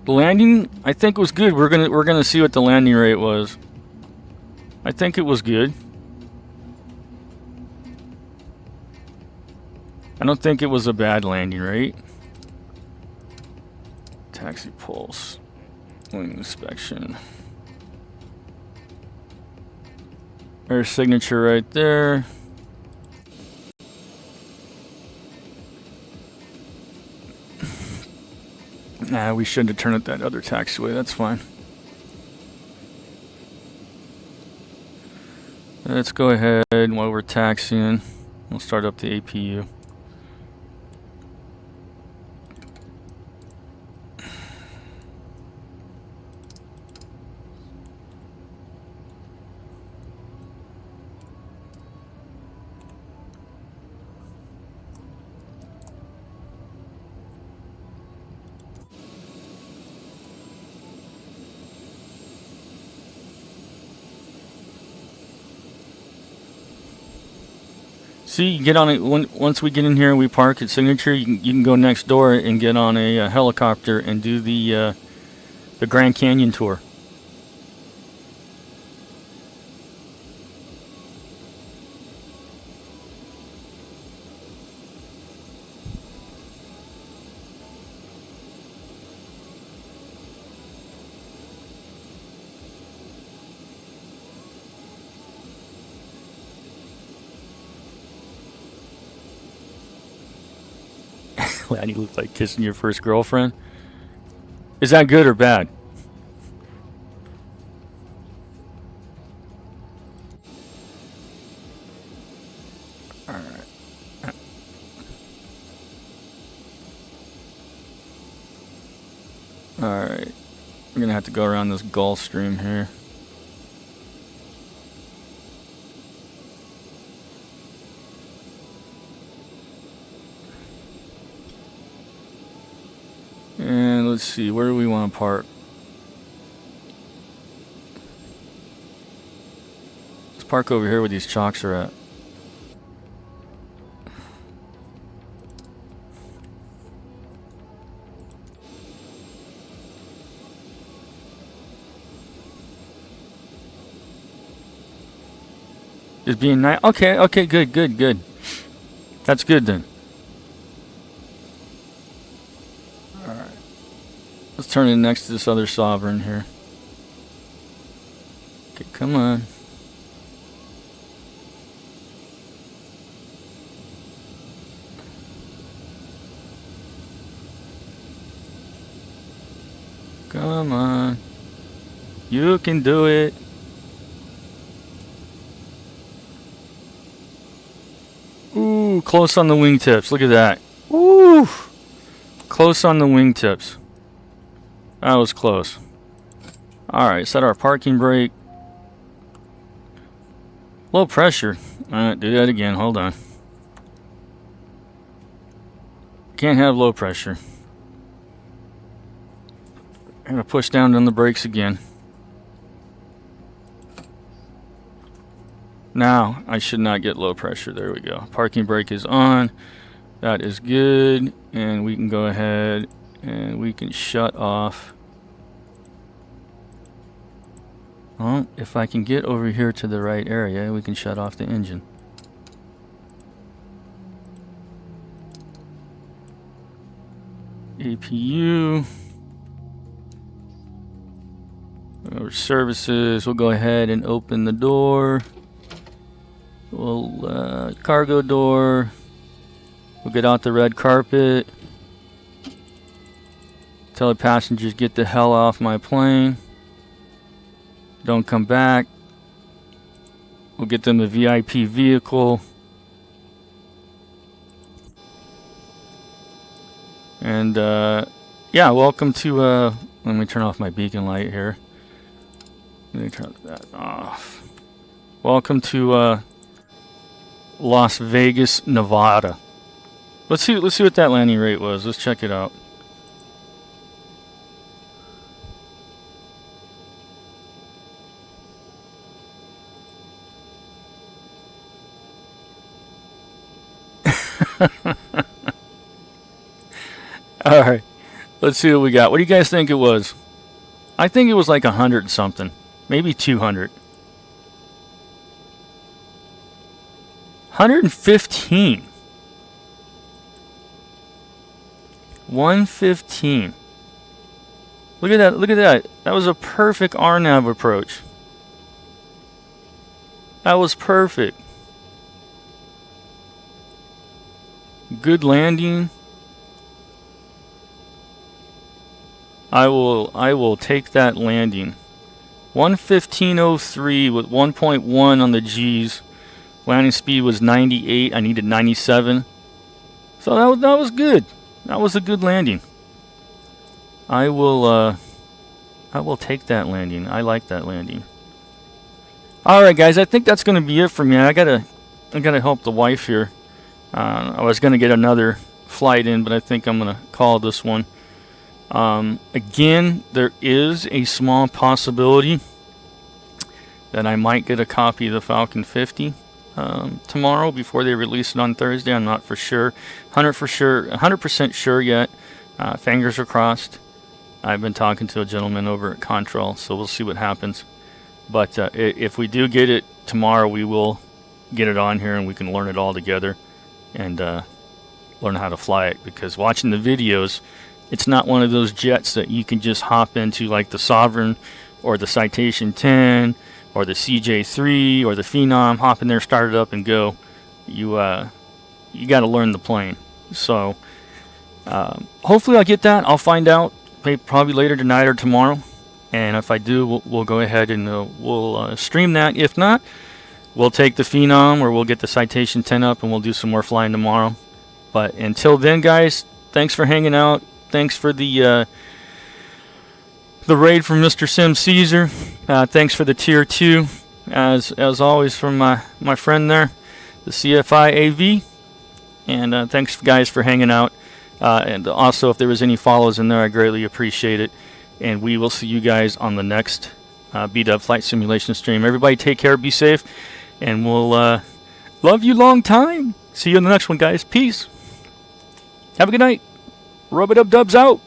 The landing, I think, was good. We're gonna see what the landing rate was. I think it was good. I don't think it was a bad landing rate. Taxi pulse. Wing inspection. There's signature right there. Nah, we shouldn't have turned at that other taxiway. That's fine. Let's go ahead while we're taxiing. We'll start up the APU. See, you get on it once we get in here and we park at Signature. You can go next door and get on a helicopter and do the Grand Canyon tour. Lanny looked like kissing your first girlfriend. Is that good or bad? Alright. We're gonna have to go around this Gulf Stream here. And let's see, where do we want to park? Let's park over here where these chalks are at. Just being nice. Okay, good. That's good then. Alright. Let's turn it next to this other Sovereign here. Okay, come on. Come on. You can do it. Ooh, close on the wingtips. Look at that. Ooh. Close on the wingtips. That was close. Alright, set our parking brake. Low pressure. Alright, do that again. Hold on. Can't have low pressure. I'm gonna push down on the brakes again. Now, I should not get low pressure. There we go. Parking brake is on. That is good. And we can go ahead and we can shut off. Well, if I can get over here to the right area, we can shut off the engine. APU. Or services. We'll go ahead and open the door. We'll cargo door. We'll get out the red carpet. Tell the passengers get the hell off my plane. Don't come back. We'll get them the VIP vehicle. And yeah, welcome to let me turn off my beacon light here. Let me turn that off. Welcome to Las Vegas, Nevada. Let's see what that landing rate was. Let's check it out. Alright. Let's see what we got. What do you guys think it was? I think it was like 100 something. Maybe 200. 115. 115. Look at that. Look at that. That was a perfect RNAV approach. That was perfect. Good landing. I will take that landing. 115.03 with 1.1 on the G's. Landing speed was 98. I needed 97. So that was good. That was a good landing. I will take that landing. I like that landing. All right, guys. I think that's going to be it for me. I gotta help the wife here. I was gonna get another flight in, but I think I'm gonna call this one. Again, there is a small possibility that I might get a copy of the Falcon 50. tomorrow before they release it on Thursday. I'm not for sure, 100% sure yet. Fingers are crossed. I've been talking to a gentleman over at Control, so we'll see what happens. But if we do get it tomorrow, we will get it on here and we can learn it all together and learn how to fly it. Because watching the videos, it's not one of those jets that you can just hop into like the Sovereign or the Citation 10 or the CJ3 or the Phenom, hop in there, start it up and go. You got to learn the plane. So hopefully I'll get that. I'll find out probably later tonight or tomorrow. And if I do, we'll go ahead and we'll stream that. If not, we'll take the Phenom or we'll get the Citation 10 up and we'll do some more flying tomorrow. But until then, guys, thanks for hanging out. Thanks for the raid from Mr. Sim Caesar. Thanks for the tier 2, as always, from my friend there, the CFI AV. And thanks, guys, for hanging out. And also, if there was any follows in there, I greatly appreciate it. And we will see you guys on the next B-Dub Flight Simulation stream. Everybody take care, be safe, and we'll love you long time. See you in the next one, guys. Peace. Have a good night. Rub-a-dub-dubs out.